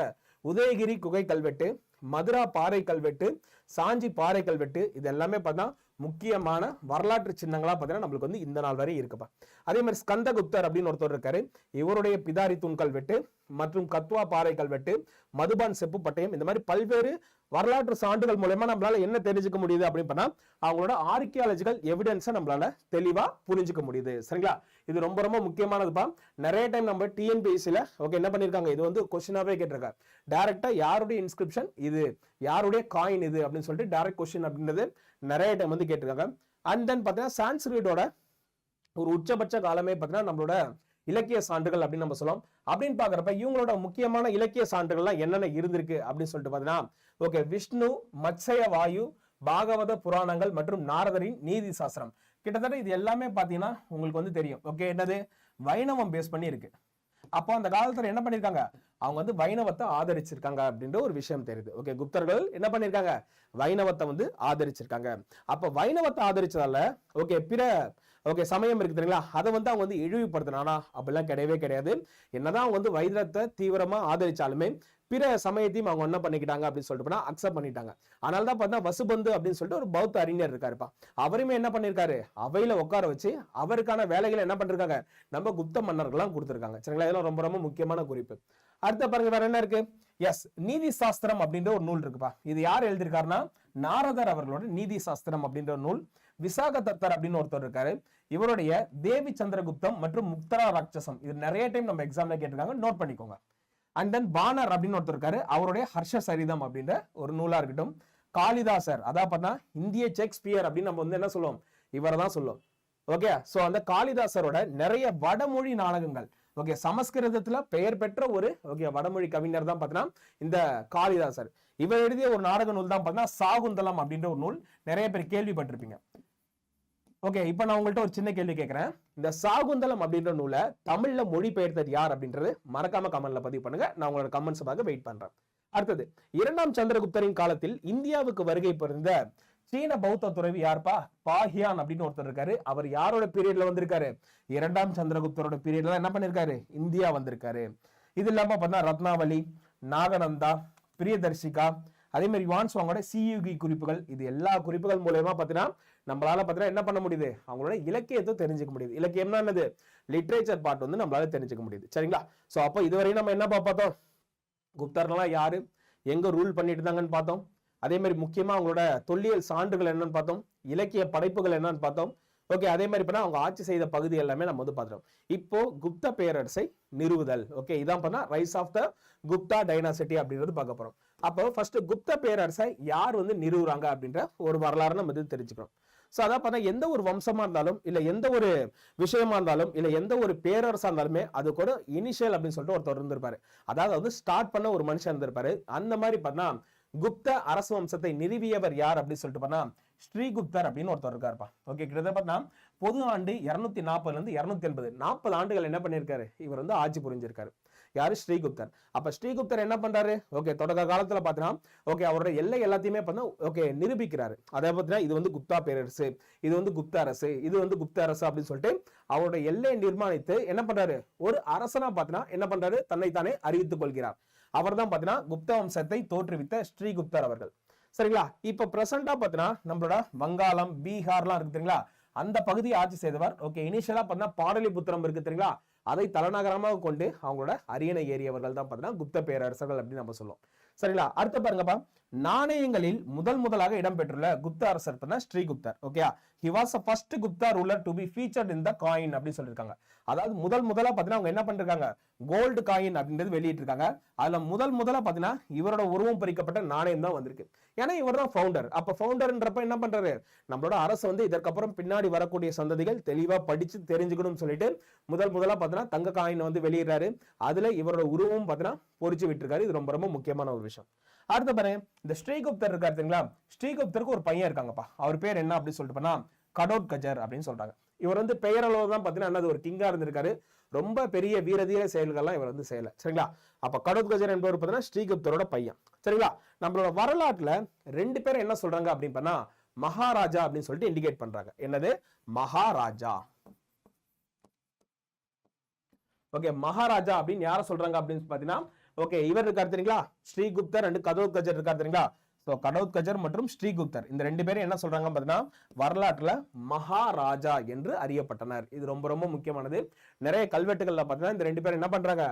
உதயகிரி குகை கல்வெட்டு, மதுரா பாறை கல்வெட்டு, சாஞ்சி பாறை கல்வெட்டு, இது எல்லாமே பார்த்தா முக்கியமான வரலாற்று சின்னங்களா பார்த்தீங்கன்னா நம்மளுக்கு வந்து இந்த நாள் வரை இருக்குப்பா. அதே மாதிரி ஸ்கந்தகுப்தர் அப்படின்னு ஒருத்தர் இருக்காரு, இவருடைய பிதாரி தூண் கல்வெட்டு மற்றும் கத்வா பாறை கல்வெட்டு, மதுபான் செப்பு பட்டயம், இந்த மாதிரி பல்வேறு வரலாற்று சான்றுகள் மூலமா நம்மளால என்ன தெரிஞ்சுக்க முடியுது அப்படின்னு பண்ணா அவங்களோட ஆர்கியாலஜிக்கல் எவிடன்ஸை நம்மளால தெளிவா புரிஞ்சுக்க முடியுது. சரிங்களா? இது ரொம்ப ரொம்ப முக்கியமானதுப்பா. நிறைய டைம் நம்ம டிஎன்பிஎஸ்சில ஓகே என்ன பண்ணிருக்காங்க, இது வந்து கொஸ்டினாவே கேட்டிருக்காங்க, டைரக்டா யாருடைய இன்ஸ்கிரிப்ஷன் இது, யாருடைய காயின் இது அப்படின்னு சொல்லிட்டு டைரக்ட் கொஸ்டின் அப்படின்றது நிறைய டைம் வந்து கேட்டிருக்காங்க. அண்ட் தென் பாத்தீங்கன்னா சான்ஸ்கிரிட்டோட ஒரு உச்சபட்ச காலமே பாத்தீங்கன்னா நம்மளோட இலக்கிய சான்றுகள் அப்படின்னு நம்ம சொல்லலாம். அப்படின்னு பாக்குறப்ப இவங்களோட முக்கியமான இலக்கிய சான்றுகள்லாம் என்னென்ன இருந்திருக்கு அப்படின்னு சொல்லிட்டு பாத்தீங்கன்னா ஓகே விஷ்ணு, மத்ஸ்ய வாயு, பாகவத புராணங்கள் மற்றும் நாரதரின் நீதி சாஸ்திரம். கிட்டத்தட்ட இது எல்லாமே பாத்தீங்கன்னா உங்களுக்கு வந்து தெரியும் ஓகே என்னது வைணவம் பேஸ் பண்ணி இருக்கு. அப்போ அந்த காலத்துல என்ன பண்ணிருக்காங்க, அவங்க வந்து வைணவத்தை ஆதரிச்சிருக்காங்க அப்படின்ற ஒரு விஷயம் தெரியுது. ஓகே குப்தர்கள் என்ன பண்ணிருக்காங்க, வைணவத்தை வந்து ஆதரிச்சிருக்காங்க. அப்ப வைணவத்தை ஆதரிச்சதால ஓகே பிற ஓகே சமயம் இருக்கு தெரியுங்களா, அதை வந்து அவங்க வந்து இழிவுபடுத்தினா அப்படிலாம் கிடையவே கிடையாது. என்னதான் அவங்க வந்து வைணவத்தை தீவிரமா ஆதரிச்சாலுமே பிற சமயத்தையும் அவங்க என்ன பண்ணிக்கிட்டாங்க அப்படின்னு சொல்லிட்டு போனா அக்செப்ட் பண்ணிட்டாங்க. அதனால தான் பார்த்தா வசுபந்து அப்படின்னு சொல்லிட்டு ஒரு பௌத்த அறிஞர் இருக்காருப்பா, அவருமே என்ன பண்ணிருக்காரு, அவையில உட்கார வச்சு அவருக்கான வேலைகளை என்ன பண்ணிருக்காங்க நம்ம குப்த மன்னர்கள்லாம் கொடுத்திருக்காங்க. சரிங்களா? இதெல்லாம் ரொம்ப ரொம்ப முக்கியமான குறிப்பு. அடுத்த பாருங்க வேற என்ன இருக்கு, எஸ் நீதி சாஸ்திரம் அப்படின்ற ஒரு நூல் இருக்குப்பா. இது யார் எழுதியிருக்காருன்னா நாரதர் அவர்களோட நீதி சாஸ்திரம் அப்படின்ற ஒரு நூல். விசாக தத்தர் அப்படின்னு ஒருத்தர் இருக்காரு, இவருடைய தேவி சந்திரகுப்தம் மற்றும் முக்தரா ராட்சசம், இது நிறைய டைம் நம்ம எக்ஸாம்ல கேட்டிருக்காங்க, நோட் பண்ணிக்கோங்க. அண்ட் தென் பானர் அப்படின்னு ஒருத்தர் இருக்காரு, அவருடைய ஹர்ஷ சரிதம் அப்படின்ற ஒரு நூலா இருக்கட்டும். காளிதாசர், அதான் பார்த்தா இந்திய ஷேக்ஸ்பியர் அப்படின்னு நம்ம வந்து என்ன சொல்லுவோம், இவரை தான் சொல்லுவோம். ஓகே, சோ அந்த காளிதாசரோட நிறைய வடமொழி நாடகங்கள், ஓகே, சமஸ்கிருதத்துல பெயர் பெற்ற ஒரு வடமொழி கவிஞர் தான் பார்த்தீங்கன்னா இந்த காளிதாசர். இவர் எழுதிய ஒரு நாடக நூல் தான் பார்த்தீங்கன்னா சாகுந்தலம் அப்படின்ற ஒரு நூல். நிறைய பேர் கேள்விப்பட்டிருப்பீங்க. ஓகே, இப்ப நான் உங்கள்கிட்ட ஒரு சின்ன கேள்வி கேட்கிறேன். இந்த சாகுந்தலம் அப்படின்ற நூலை தமிழ்ல மொழிபெயர்த்தது யார் அப்படின்றது மறக்காம கமெண்ட்ல பதிவு பண்ணுங்க. நான் உங்களோட கமெண்ட்ஸாக வெயிட் பண்றேன். அடுத்தது, 2ஆம் சந்திரகுப்தரின் காலத்தில் இந்தியாவுக்கு வருகை புரிந்த சீன பௌத்த துறவி யார்ப்பா? பாஹியான் அப்படின்னு ஒருத்தர் இருக்காரு. அவர் யாரோட பீரியட்ல வந்திருக்காரு? 2ஆம் சந்திரகுப்தரோட பீரியட்ல என்ன பண்ணிருக்காரு? இந்தியா வந்திருக்காரு. இது இல்லாம பார்த்தா ரத்னாவளி, நாகநந்தா, பிரியதர்ஷிகா, அதே மாதிரி யுவான் சுவாங்கோட சியுகி குறிப்புகள், இது எல்லா குறிப்புகள் மூலமா பாத்தீங்கன்னா நம்மளால பாத்தீங்கன்னா என்ன பண்ண முடியுது? அவங்களோட இலக்கியத்தை தெரிஞ்சுக்க முடியுது. இலக்கியம்னா என்னது? லிட்ரேச்சர் பார்ட் வந்து நம்மளால தெரிஞ்சுக்க முடியுது. சரிங்களா? சோ அப்போ இதுவரையும் நம்ம என்ன பார்த்தோம்? குப்தர்கள்லாம் யாரு, எங்க ரூல் பண்ணிட்டு இருந்தாங்கன்னு பார்த்தோம். அதே மாதிரி முக்கியமா அவங்களோட தொல்லியல் சான்றுகள் என்னன்னு பார்த்தோம், இலக்கிய படைப்புகள் என்னன்னு பார்த்தோம். ஓகே, அதே மாதிரி பண்ணா அவங்க ஆட்சி செய்த பகுதி எல்லாமே நம்ம வந்து பார்த்துட்டோம். இப்போ குப்த பேரரசை நிறுவுதல். ஓகே, இதான் பண்ணா rise of the Gupta dynasty அப்படின்றது பார்க்க போறோம். அப்போ ஃபர்ஸ்ட் குப்த பேரரசை யார் வந்து நிறுவுறாங்க அப்படின்ற ஒரு வரலாறு நம்ம வந்து தெரிஞ்சுக்கணும். சோ அதான் பார்த்தா எந்த ஒரு வம்சமா இருந்தாலும் இல்ல எந்த ஒரு விஷயமா இருந்தாலும் இல்ல எந்த ஒரு பேரரசா இருந்தாலுமே அது கூட இனிஷியல் அப்படின்னு சொல்லிட்டு ஒருத்தர் இருந்திருப்பாரு. அதாவது வந்து ஸ்டார்ட் பண்ண ஒரு மனுஷன் இருந்திருப்பாரு. அந்த மாதிரி பார்த்தா குப்த அரசு வம்சத்தை நிறுவியவர் யார் அப்படின்னு சொல்லிட்டு பார்த்தா ஸ்ரீகுப்தர் அப்படின்னு ஒருத்தர் இருக்காருப்பா. ஓகே, கிட்டத்தட்ட பார்த்தா பொது ஆண்டு 240 இருந்து 280 40 ஆண்டுகள் என்ன பண்ணிருக்காரு? இவர் வந்து ஆட்சி புரிஞ்சிருக்காரு. யாரு? ஸ்ரீகுப்தர். அப்ப ஸ்ரீகுப்தர் என்ன பண்றாரு? ஓகே, தொடக்க காலத்துல பாத்தீங்கன்னா ஓகே அவரோட எல்லை எல்லாத்தையுமே பார்த்தா ஓகே நிரூபிக்கிறாரு. அதை பார்த்தீங்கன்னா இது வந்து குப்தா பேரரசு, இது வந்து குப்த அரசு, இது வந்து குப்த அரசு அப்படின்னு சொல்லிட்டு அவரோட எல்லையை நிர்மாணித்து என்ன பண்றாரு? ஒரு அரசனா பாத்தீங்கன்னா என்ன பண்றாரு? தன்னைத்தானே அறிவித்துக் கொள்கிறார். அவர் தான் பாத்தீங்கன்னா குப்த வம்சத்தை தோற்றுவித்த ஸ்ரீகுப்தர் அவர்கள். சரிங்களா? இப்ப பிரசண்டா பாத்தீங்கன்னா நம்மளோட வங்காளம், பீகார்லாம் இருக்கு தெரியுங்களா, அந்த பகுதியை ஆட்சி செய்தவர். ஓகே, இனிஷியலா பாத்தீங்கன்னா பாடலிபுத்திரம் இருக்கு தெரியுங்களா, அதை தலைநகரமாக கொண்டு அவங்களோட அரியணை ஏறியவர்கள் தான் பாத்தீங்கன்னா குப்த பேரரசர்கள் அப்படின்னு நம்ம சொல்லுவோம். சரிங்களா? அடுத்து பாருங்கப்பா, நாணயங்களில் முதலாக இடம்பெற்றுள்ள குப்த அரசர் ஸ்ரீகுப்தர். Okay, he was the first Gupta ruler to be featured in the coin அப்படின்னு சொல்லிருக்காங்க. அதாவது முதலா பாத்தீங்கன்னா அவங்க என்ன பண்ணிருக்காங்க? கோல்டு காயின் அப்படின்றது வெளியிட்டு இருக்காங்க. அதுல முதலா பாத்தீங்கன்னா இவரோட உருவம் பொறிக்கப்பட்ட நாணயம் தான் வந்திருக்கு. ஏன்னா இவர் தான் ஃபவுண்டர். அப்ப ஃபவுண்டர்ன்றப்ப என்ன பண்றாரு? நம்மளோட அரசு வந்து இதற்கப்புறம் பின்னாடி வரக்கூடிய சந்ததிகள் தெளிவா படிச்சு தெரிஞ்சுக்கணும்னு சொல்லிட்டு முதலா பாத்தீங்கன்னா தங்க காயின் வந்து வெளியிடுறாரு. அதுல இவரோட உருவம் பாத்தீங்கன்னா பொறிச்சு விட்டுருக்காரு. இது ரொம்ப ரொம்ப முக்கியமான ஒரு விஷயம். அடுத்த பாருங்க, இந்த ஸ்ரீகுப்தர் இருக்காரு தெரியுங்களா, ஸ்ரீகுப்தருக்கு ஒரு பையன் இருக்காங்கப்பா. அவர் பேர் என்ன அப்படின்னு சொல்லிட்டு பண்ணா கடோத்கஜர் அப்படின்னு சொல்றாங்க. இவர் வந்து பெயரளவு தான் பாத்தீங்கன்னா ஒரு கிங்கா இருந்திருக்காரு. ரொம்ப பெரிய வீரதீர செயல்கள்லாம் இவர் வந்து செய்யல. சரிங்களா? அப்ப கடோத்கஜர் என்பவர் பாத்தீங்கன்னா ஸ்ரீகுப்தரோட பையன். சரிங்களா? நம்மளோட வரலாற்றுல 2 பேர் என்ன சொல்றாங்க அப்படின்னு பண்ணா மகாராஜா அப்படின்னு சொல்லிட்டு இண்டிகேட் பண்றாங்க. என்னது? மகாராஜா. ஓகே, மகாராஜா அப்படின்னு யார சொல்றாங்க அப்படின்னு பாத்தீங்கன்னா ஓகே இவர் இருக்காரு தெரியுங்களா, ஸ்ரீகுப்தர் அண்ட் கடோத்கஜர் இருக்காரு தெரியுங்களா. சோ கடோத்கஜர் மற்றும் ஸ்ரீகுப்தர் இந்த 2 பேரும் என்ன சொல்றாங்க பாத்தீங்கன்னா வரலாற்றுல மகாராஜா என்று அறியப்பட்டனர். இது ரொம்ப ரொம்ப முக்கியமானது. நிறைய கல்வெட்டுகள்ல பாத்தீங்கன்னா இந்த 2 பேரும் என்ன பண்றாங்க?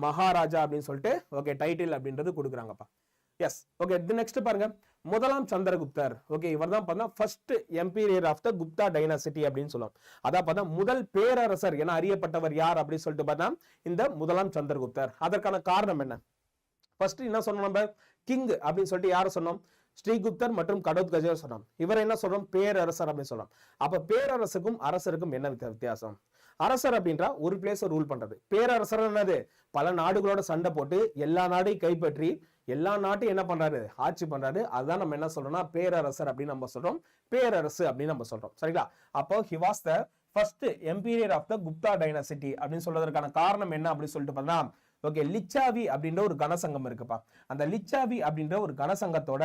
மகாராஜா அப்படின்னு சொல்லிட்டு ஓகே டைட்டில் அப்படின்றது கொடுக்குறாங்கப்பா. எஸ். ஓகே, நெக்ஸ்ட் பாருங்க, 1ஆம் சந்திரகுப்தர். ஓகே, இவர் தான் பார்த்தா first emperor of the Gupta dynasty அப்படின்னு சொல்லுவோம். அதான் பார்த்தா முதல் பேரரசர் என அறியப்பட்டவர் யார் அப்படின்னு சொல்லிட்டு பார்த்தா இந்த 1ஆம் சந்திரகுப்தர். அதற்கான காரணம் என்ன? ஃபர்ஸ்ட் என்ன சொன்னோம் நம்ம? கிங் அப்படின்னு சொல்லிட்டு யாரை சொன்னோம்? ஸ்ரீகுப்தர் மற்றும் கடோத்கஜர் சொன்னோம். இவர் என்ன சொல்றோம்? பேரரசர் அப்படின்னு சொல்றோம். அப்ப பேரரசுக்கும் அரசருக்கும் என்ன வித்தியாசம்? அரசர் அப்படின்ற ஒரு பிளேஸ் ரூல் பண்றது. பேரரசர் என்னது? பல நாடுகளோட சண்டை போட்டு எல்லா நாடையும் கைப்பற்றி எல்லா நாட்டையும் என்ன பண்றாரு? ஆட்சி பண்றாரு. அதுதான் நம்ம என்ன சொல்றோம்னா பேரரசர் அப்படின்னு நம்ம சொல்றோம், பேரரசு அப்படின்னு நம்ம சொல்றோம். சரிங்களா? அப்போ he was the first emperor of the Gupta dynasty அப்படின்னு சொல்றதுக்கான காரணம் என்ன அப்படின்னு சொல்லிட்டு பார்த்தா ஓகே லிச்சாவி அப்படின்ற ஒரு கனசங்கம் இருக்குப்பா. அந்த லிச்சாவி அப்படின்ற ஒரு கனசங்கத்தோட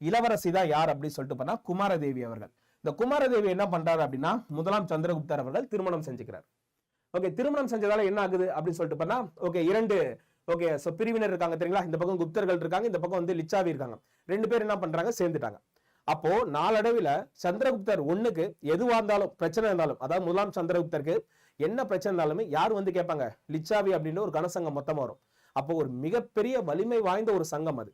இளவரசி தான் யார் அப்படின்னு சொல்லிட்டு பார்த்தா குமாரதேவி அவர்கள். இந்த குமாரதேவி என்ன பண்றாரு அப்படின்னா 1ஆம் சந்திரகுப்தர் அவர்கள் திருமணம் செஞ்சுக்கிறார். ஓகே, திருமணம் செஞ்சதால என்ன ஆகுது அப்படின்னு சொல்லிட்டு பண்ணா ஓகே 2 ஓகே சோ பிரிவினர் இருக்காங்க தெரியுங்களா. இந்த பக்கம் குப்தர்கள் இருக்காங்க, இந்த பக்கம் வந்து லிச்சாவி இருக்காங்க. 2 பேர் என்ன பண்றாங்க? சேர்ந்துட்டாங்க. அப்போ நாளடைவில் சந்திரகுப்தர் 1க்கு எதுவா இருந்தாலும் பிரச்சனை இருந்தாலும், அதாவது 1ஆம் சந்திரகுப்தருக்கு என்ன பிரச்சனை இருந்தாலுமே யார் வந்து கேட்பாங்க? லிச்சாவி அப்படின்னு ஒரு கனசங்கம் மொத்தமா வரும். அப்போ ஒரு மிகப்பெரிய வலிமை வாய்ந்த ஒரு சங்கம் அது.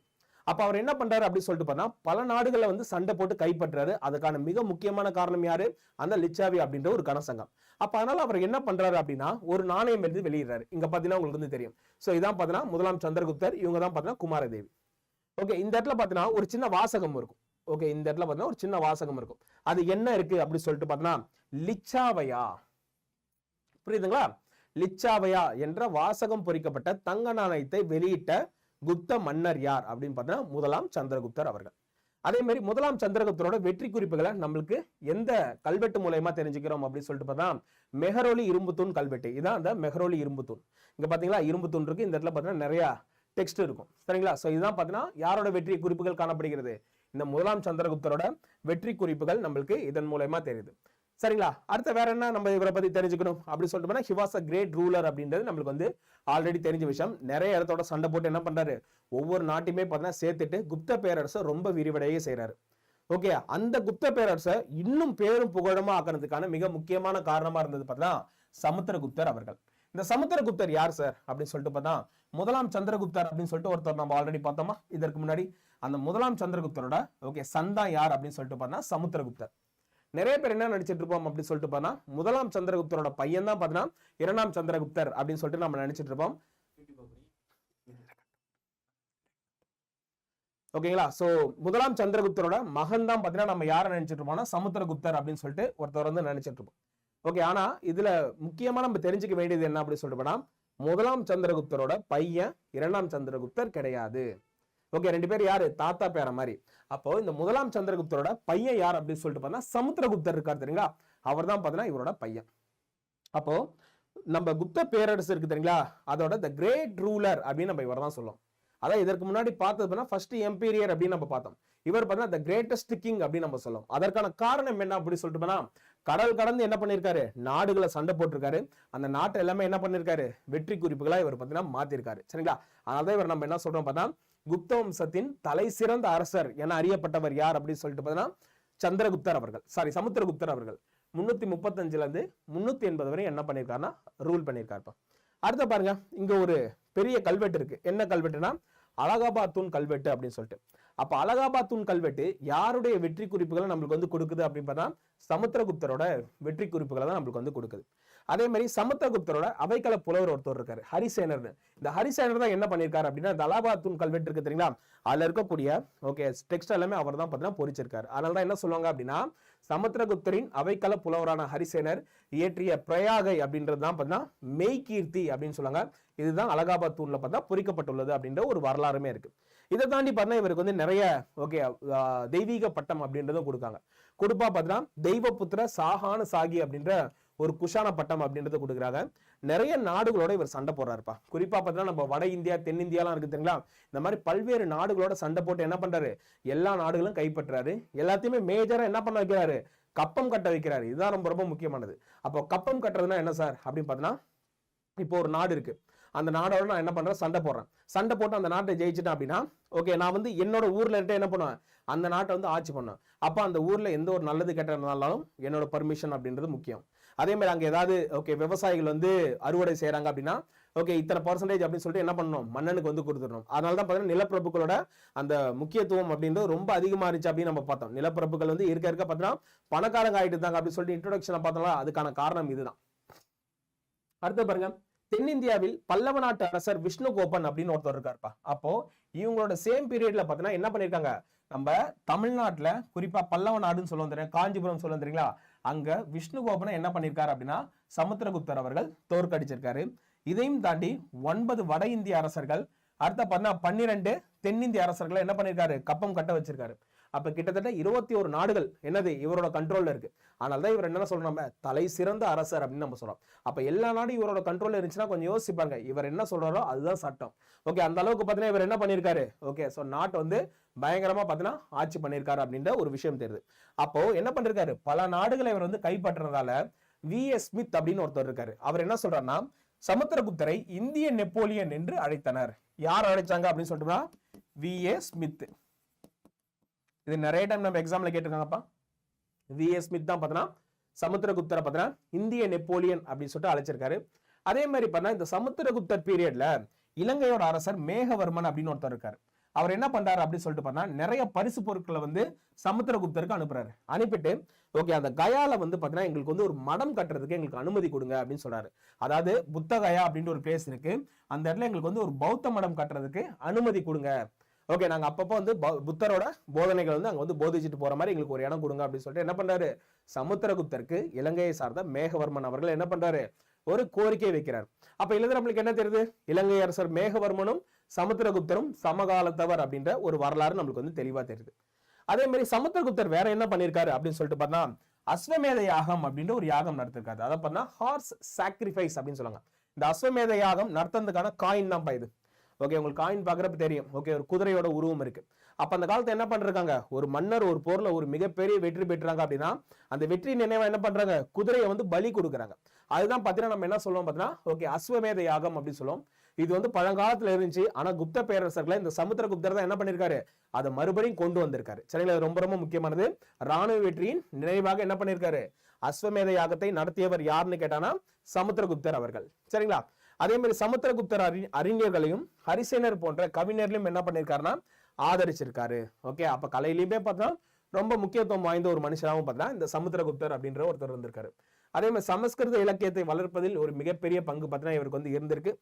அப்ப அவர் என்ன பண்றாரு அப்படின்னு சொல்லிட்டு பண்ணா பல நாடுகளை வந்து சண்டை போட்டு கைப்பற்றாரு. அதுக்கான மிக முக்கியமான காரணம் யாரு? அந்த லிச்சாவி அப்படின்ற ஒரு கனசங்கம். அப்ப அதனால அவர் என்ன பண்றாரு அப்படின்னா ஒரு நாணயம் எழுதி வெளியிடுறாரு. இங்க பாத்தீங்கன்னா உங்களுக்கு வந்து தெரியும். சோ இதான் பாத்தீங்கன்னா 1ஆம் சந்திரகுப்தர், இவங்க தான் பாத்தீங்கன்னா குமாரதேவி. ஓகே, இந்த இடத்துல பாத்தீங்கன்னா ஒரு சின்ன வாசகம் இருக்கும். ஓகே, இந்த இடத்துல பார்த்தீங்கன்னா ஒரு சின்ன வாசகம் இருக்கும். அது என்ன இருக்கு அப்படி சொல்லிட்டு பார்த்தோம்னா லிச்சாவயா, புரியுதுங்களா? லிச்சாவயா என்ற வாசகம் பொறிக்கப்பட்ட தங்க நாணயத்தை வெளியிட்ட குப்த மன்னர் யார் அப்படின்னு பார்த்தீங்கன்னா முதலாம் சந்திரகுப்தர் அவர்கள். அதே மாதிரி முதலாம் சந்திரகுப்தரோட வெற்றி குறிப்புகளை நம்மளுக்கு எந்த கல்வெட்டு மூலயமா தெரிஞ்சுக்கிறோம் அப்படின்னு சொல்லிட்டு பார்த்தா மெஹரோலி இரும்புத்தூண் கல்வெட்டு. இதான் அந்த மெஹரோலி இரும்புத்தூண். இங்க பாத்தீங்களா இரும்புத்தூண் இருக்கு, இந்த இடத்துல பாத்தீங்கன்னா நிறைய டெக்ஸ்ட் இருக்கும், சரிங்களா? சோ இதுதான் பாத்தீங்கன்னா யாரோட வெற்றி குறிப்புகள் காணப்படுகிறது, இந்த முதலாம் சந்திரகுப்தரோட வெற்றி குறிப்புகள் நம்மளுக்கு இதன் மூலயமா தெரியுது, சரிங்களா? அடுத்த வேற என்ன நம்ம இவரை பத்தி தெரிஞ்சுக்கணும் அப்படி சொல்லிட்டு he was a great ruler அப்படின்றது நம்மளுக்கு வந்து ஆல்ரெடி தெரிஞ்ச விஷயம். நிறைய இடத்தோட சண்டை போட்டு என்ன பண்றாரு, ஒவ்வொரு நாட்டையுமே பார்த்தீங்கன்னா சேர்த்துட்டு குப்த பேரரசை ரொம்ப விரிவடைய செய்யறாரு. ஓகே, அந்த குப்த பேரரசை இன்னும் பேரும் புகழமா ஆக்கிறதுக்கான மிக முக்கியமான காரணமா இருந்தது பார்த்தா சமுத்திரகுப்தர் அவர்கள். இந்த சமுத்திரகுப்தர் யார் சார் அப்படின்னு சொல்லிட்டு பார்த்தா முதலாம் சந்திரகுப்தர் அப்படின்னு சொல்லிட்டு ஒருத்தர் நம்ம ஆல்ரெடி பார்த்தோமா இதற்கு முன்னாடி. அந்த முதலாம் சந்திரகுப்தரோட ஓகே சந்தா யார் அப்படின்னு சொல்லிட்டு பார்த்தா சமுத்திரகுப்தர். நிறைய பேர் என்ன நினைச்சிட்டு இருப்போம் அப்படின்னு சொல்லிட்டு பார்த்தா முதலாம் சந்திரகுப்தரோட பையன் தான் பார்த்தீங்கன்னா இரண்டாம் சந்திரகுப்தர் அப்படின்னு சொல்லிட்டு நம்ம நினைச்சிட்டு இருப்போம். ஓகேங்களா? சோ முதலாம் சந்திரகுப்தரோட மகன் தான் பாத்தீங்கன்னா நம்ம யாரை நினைச்சிட்டு இருப்போம்னா சமுத்திரகுப்தர் அப்படின்னு சொல்லிட்டு ஒருத்தர் வந்து நினைச்சிட்டு இருப்போம். ஓகே, ஆனா இதுல முக்கியமா நம்ம தெரிஞ்சுக்க வேண்டியது என்ன அப்படின்னு சொல்லிட்டு போனா முதலாம் சந்திரகுப்தரோட பையன் இரண்டாம் சந்திரகுப்தர் கிடையாது. ஓகே, ரெண்டு பேர் யாரு, தாத்தா பேர மாதிரி. அப்போ இந்த முதலாம் சந்திரகுப்தரோட பையன் யார் அப்படின்னு சொல்லிட்டு பார்த்தா சமுத்திரகுப்தர் இருக்காரு தெரியுங்களா, அவர் தான் பாத்தீங்கன்னா இவரோட பையன். அப்போ நம்ம குப்த பேரரசு இருக்கு தெரியுங்களா, அதோட த கிரேட் ரூலர் அப்படின்னு நம்ம இவர் தான் சொல்லுவோம். அதான் இதற்கு முன்னாடி பார்த்தது ஃபர்ஸ்ட் எம்பீரியர் அப்படின்னு நம்ம பார்த்தோம். இவர் பார்த்தீங்கன்னா த கிரேட்டஸ்ட் கிங் அப்படின்னு நம்ம சொல்லுவோம். அதற்கான காரணம் என்ன அப்படி சொல்லிட்டு போனா கடல் கடந்து என்ன பண்ணிருக்காரு, நாடுகளை சண்டை போட்டிருக்காரு. அந்த நாட்டை எல்லாமே என்ன பண்ணிருக்காரு, வெற்றி குறிப்புகளா இவர் பார்த்தீங்கன்னா மாத்திருக்காரு, சரிங்களா? அதனாலதான் இவர் நம்ம என்ன சொல்றோம் பார்த்தா குப்த வம்சத்தின் தலை சிறந்த அரசர் என அறியப்பட்டவர் யார் அப்படின்னு சொல்லிட்டு பார்த்தீங்கன்னா சந்திரகுப்தர் அவர்கள், சமுத்திரகுப்தர் அவர்கள் 335ல இருந்து 380 வரை என்ன பண்ணிருக்காருன்னா ரூல் பண்ணிருக்காரு. அடுத்த பாருங்க, இங்க ஒரு பெரிய கல்வெட்டு இருக்கு. என்ன கல்வெட்டுனா அலகாபாத் தூண் கல்வெட்டு அப்படின்னு சொல்லிட்டு. அப்ப அலகாபாத் தூண் கல்வெட்டு யாருடைய வெற்றி குறிப்புகளை நம்மளுக்கு வந்து கொடுக்குது அப்படின்னு பார்த்தா சமுத்திரகுப்தரோட வெற்றி குறிப்புகளை தான் நம்மளுக்கு வந்து கொடுக்குது. அதே மாதிரி சமுத்திரகுப்தரோட அவைக்கள புலவர் ஒருத்தர் இருக்காரு, ஹரிசேனர். இந்த ஹரிசேனர் தான் என்ன பண்ணிருக்காரு அப்படின்னா இந்த அலகாபாத் தூண் கல்வெட்டு இருக்கு தெரியுங்களா, அதுல இருக்கக்கூடிய ஓகே டெக்ஸ்ட் எல்லாமே அவர் தான் பார்த்தீங்கன்னா பொறிச்சிருக்காரு. அதனாலதான் என்ன சொல்லுவாங்க அப்படின்னா சமுத்திரகுப்தரின் அவைக்கள புலவரான ஹரிசேனர் இயற்றிய பிரயாகை அப்படின்றது தான் பார்த்தீங்கன்னா மெய்கீர்த்தி அப்படின்னு சொல்லுவாங்க. இதுதான் அலகாபாத் தூண்ல பார்த்தா பொறிக்கப்பட்டுள்ளது அப்படின்ற ஒரு வரலாறுமே இருக்கு. இதை தாண்டி பார்த்தா இவருக்கு வந்து நிறைய ஓகே தெய்வீக பட்டம் அப்படின்றதும் கொடுக்காங்க. கொடுப்பா பார்த்தீங்கன்னா தெய்வபுத்திர சாகான சாகி அப்படின்ற ஒரு குஷான பட்டம் அப்படின்றத கொடுக்குறாங்க. நிறைய நாடுகளோட இவர் சண்டை போடுறாருப்பா. குறிப்பா பார்த்தீங்கன்னா நம்ம வட இந்தியா தென்னிந்தியாலாம் இருக்கு தெரியுங்களா, இந்த மாதிரி பல்வேறு நாடுகளோட சண்டை போட்டு என்ன பண்றாரு, எல்லா நாடுகளும் கைப்பற்றாரு. எல்லாத்தையுமே மேஜரா என்ன பண்ண வைக்கிறாரு, கப்பம் கட்ட வைக்கிறாரு. இதுதான் ரொம்ப ரொம்ப முக்கியமானது. அப்போ கப்பம் கட்டுறதுனா என்ன சார் அப்படின்னு பார்த்தீங்கன்னா இப்போ ஒரு நாடு இருக்கு, அந்த நாடோட நான் என்ன பண்றேன், சண்டை போடுறேன். சண்டை போட்டு அந்த நாட்டை ஜெயிச்சுட்டேன் அப்படின்னா ஓகே நான் வந்து என்னோட ஊர்ல இருக்க என்ன பண்ணுவேன், அந்த நாட்டை வந்து ஆட்சி பண்ணுவேன். அப்ப அந்த ஊர்ல எந்த ஒரு நல்லது கெட்டதுனாலும் என்னோட பர்மிஷன் அப்படின்றது முக்கியம். அதே மாதிரி அங்க ஏதாவது ஓகே விவசாயிகள் வந்து அறுவடை செய்யறாங்க அப்படின்னா ஓகே இத்தனை பர்சன்டேஜ் அப்படின்னு சொல்லிட்டு என்ன பண்ணணும், மன்னனுக்கு வந்து கொடுத்துடணும். அதனாலதான் பாத்தீங்கன்னா நிலப்பிரபுக்களோட அந்த முக்கியத்துவம் அப்படின்றது ரொம்ப அதிகமா இருந்துச்சு அப்படின்னு நம்ம பார்த்தோம். நிலப்பிரபுக்கள் வந்து இருக்க பாத்தீங்கன்னா பணக்காரங்க ஆயிட்டு இருந்தாங்க அப்படின்னு சொல்லிட்டு இன்ட்ரோடக்ஷன் பார்த்தோம்னா அதுக்கான காரணம் இதுதான். அடுத்த பாருங்க, தென்னிந்தியாவில் பல்லவ நாட்டு அரசர் விஷ்ணுகோபன் அப்படின்னு ஒருத்தர் இருக்காருப்பா. அப்போ இவங்களோட சேம் பீரியட்ல பாத்தீங்கன்னா என்ன பண்ணிருக்காங்க, நம்ம தமிழ்நாட்டுல குறிப்பா பல்லவ நாடுன்னு சொல்லுவோம் தெரியும், காஞ்சிபுரம் சொல்லுவோம் தெரியுங்களா, அங்க விஷ்ணுகோபனை என்ன பண்ணிருக்காரு அப்படின்னா சமுத்திரகுப்தர் அவர்கள் தோற்கடிச்சிருக்காரு. இதையும் தாண்டி 9 வட இந்திய அரசர்கள், அடுத்த 12 தென்னிந்திய அரசர்களை என்ன பண்ணிருக்காரு, கப்பம் கட்ட வச்சிருக்காரு. அப்ப கிட்டத்தட்ட 21 நாடுகள் என்னது இவரோட கண்ட்ரோல்ல இருக்கு. அதனாலதான் இவர் என்ன சொல்றோம், நம்ம தலை சிறந்த அரசர் அப்படின்னு நம்ம சொல்றோம். அப்ப எல்லா நாடும் இவரோட கண்ட்ரோல்ல இருந்துச்சுன்னா கொஞ்சம் யோசிப்பாங்க, இவர் என்ன சொல்றாரோ அதுதான் சட்டம். ஓகே, அந்த அளவுக்கு பாத்தீங்கன்னா இவர் என்ன பண்ணிருக்காரு, ஓகே சோ நாட்டை வந்து பயங்கரமா பாத்தீங்கன்னா ஆட்சி பண்ணிருக்காரு அப்படின்ற ஒரு விஷயம் தெரியுது. அப்போ என்ன பண்ணிருக்காரு, பல நாடுகளை இவர் வந்து கைப்பற்றதால V.S. ஸ்மித் அப்படின்னு ஒருத்தர் இருக்காரு. அவர் என்ன சொல்றாருன்னா சமுத்திரகுப்தரை இந்திய நெப்போலியன் என்று அழைத்தனர். யார் அழைச்சாங்க அப்படின்னு சொல்லிட்டு V.S. ஸ்மித். இது நிறைய டைம் நம்ம எக்ஸாம்ல கேட்டிருக்காங்கப்பா. V.S. ஸ்மித் தான் பார்த்தீங்கன்னா சமுத்திரகுப்தரை பார்த்தீங்கன்னா இந்திய நெப்போலியன் அப்படின்னு சொல்லிட்டு அழைச்சிருக்காரு. அதே மாதிரி பார்த்தா இந்த சமுத்திரகுப்தர் பீரியட்ல இலங்கையோட அரசர் மேகவர்மன் அப்படின்னு ஒருத்தர் இருக்காரு. அவர் என்ன பண்றாரு அப்படின்னு சொல்லிட்டு பார்த்தா நிறைய பரிசு பொருட்களை வந்து சமுத்திரகுப்தருக்கு அனுப்புறாரு. அனுப்பிட்டு ஓகே அந்த கயால வந்து பாத்தீங்கன்னா எங்களுக்கு வந்து ஒரு மடம் கட்டுறதுக்கு எங்களுக்கு அனுமதி கொடுங்க அப்படின்னு சொல்றாரு. அதாவது புத்த கயா அப்படின்ற ஒரு பிளேஸ் இருக்கு, அந்த இடத்துல எங்களுக்கு வந்து ஒரு பௌத்த மடம் கட்டுறதுக்கு அனுமதி கொடுங்க. ஓகே நாங்க அப்பப்போ வந்து புத்தரோட போதனைகள் வந்து அங்க வந்து போதிச்சுட்டு போற மாதிரி எங்களுக்கு ஒரு இடம் கொடுங்க அப்படின்னு சொல்லிட்டு என்ன பண்றாரு, சமுத்திரகுப்தருக்கு இலங்கையை சார்ந்த மேகவர்மன் அவர்கள் என்ன பண்றாரு, ஒரு கோரிக்கை வைக்கிறார். அப்ப இதுல நம்மளுக்கு என்ன தெரியுது, இலங்கை அரசர் மேகவர்மனும் சமுத்திரகுப்தரும் சமகாலத்தவர் அப்படின்ற ஒரு வரலாறு நம்மளுக்கு வந்து தெளிவா தெரியுது. அதே மாதிரி சமுத்திரகுப்தர் வேற என்ன பண்ணிருக்காரு அப்படின்னு சொல்லிட்டு பார்த்தா, அஸ்வமேத யாகம் அப்படின்ற ஒரு யாகம் நடத்திருக்காரு. அதை பார்த்தா ஹார்ஸ் சாக்ரிஃபைஸ் அப்படின்னு சொல்லுவாங்க. இந்த அஸ்வமேத யாகம் நடத்துறதுக்கான காயின் தான் இது. ஓகே, உங்களுக்கு காயின் பாக்குறப்ப தெரியும். ஓகே, ஒரு குதிரையோட உருவம் இருக்கு. அப்ப அந்த காலத்துல என்ன பண்றாங்க, ஒரு மன்னர் ஒரு போர்ல ஒரு மிகப்பெரிய வெற்றி பெற்றாங்க அப்படின்னா அந்த வெற்றி நினைவா என்ன பண்றாங்க, குதிரையை வந்து பலி கொடுக்குறாங்க. அதுதான் பாத்தீங்கன்னா நம்ம என்ன சொல்லுவோம் பாத்தீங்கன்னா, ஓகே அஸ்வமேத யாகம் அப்படின்னு சொல்லுவோம். இது வந்து பழங்காலத்துல இருந்துச்சு. ஆனா குப்த பேரரசர்களை இந்த சமுத்திரகுப்தர் தான் என்ன பண்ணிருக்காரு, அதை மறுபடியும் கொண்டு வந்திருக்காரு. சரிங்களா, ரொம்ப ரொம்ப முக்கியமானது. ராணுவ வெற்றியின் நினைவாக என்ன பண்ணிருக்காரு, அஸ்வமேத யாகத்தை நடத்தியவர் யாருன்னு கேட்டானா சமுத்திரகுப்தர் அவர்கள். சரிங்களா, அதே மாதிரி சமுத்திரகுப்தர் அறிஞர்களையும் ஹரிசேனர் போன்ற கவிஞர்களையும் என்ன பண்ணிருக்காருன்னா ஆதரிச்சிருக்காரு. ஓகே, அப்ப கலையிலுமே பார்த்தா ரொம்ப முக்கியத்துவம் வாய்ந்த ஒரு மனுஷனாவும் பார்த்தா இந்த சமுத்திரகுப்தர் அப்படின்ற ஒருத்தர் இருந்திருக்காரு. அதே மாதிரி சமஸ்கிருத இலக்கியத்தை வளர்ப்பதில் ஒரு மிகப்பெரிய பங்கு பார்த்தீங்கன்னா இவருக்கு வந்து இருந்திருக்கு.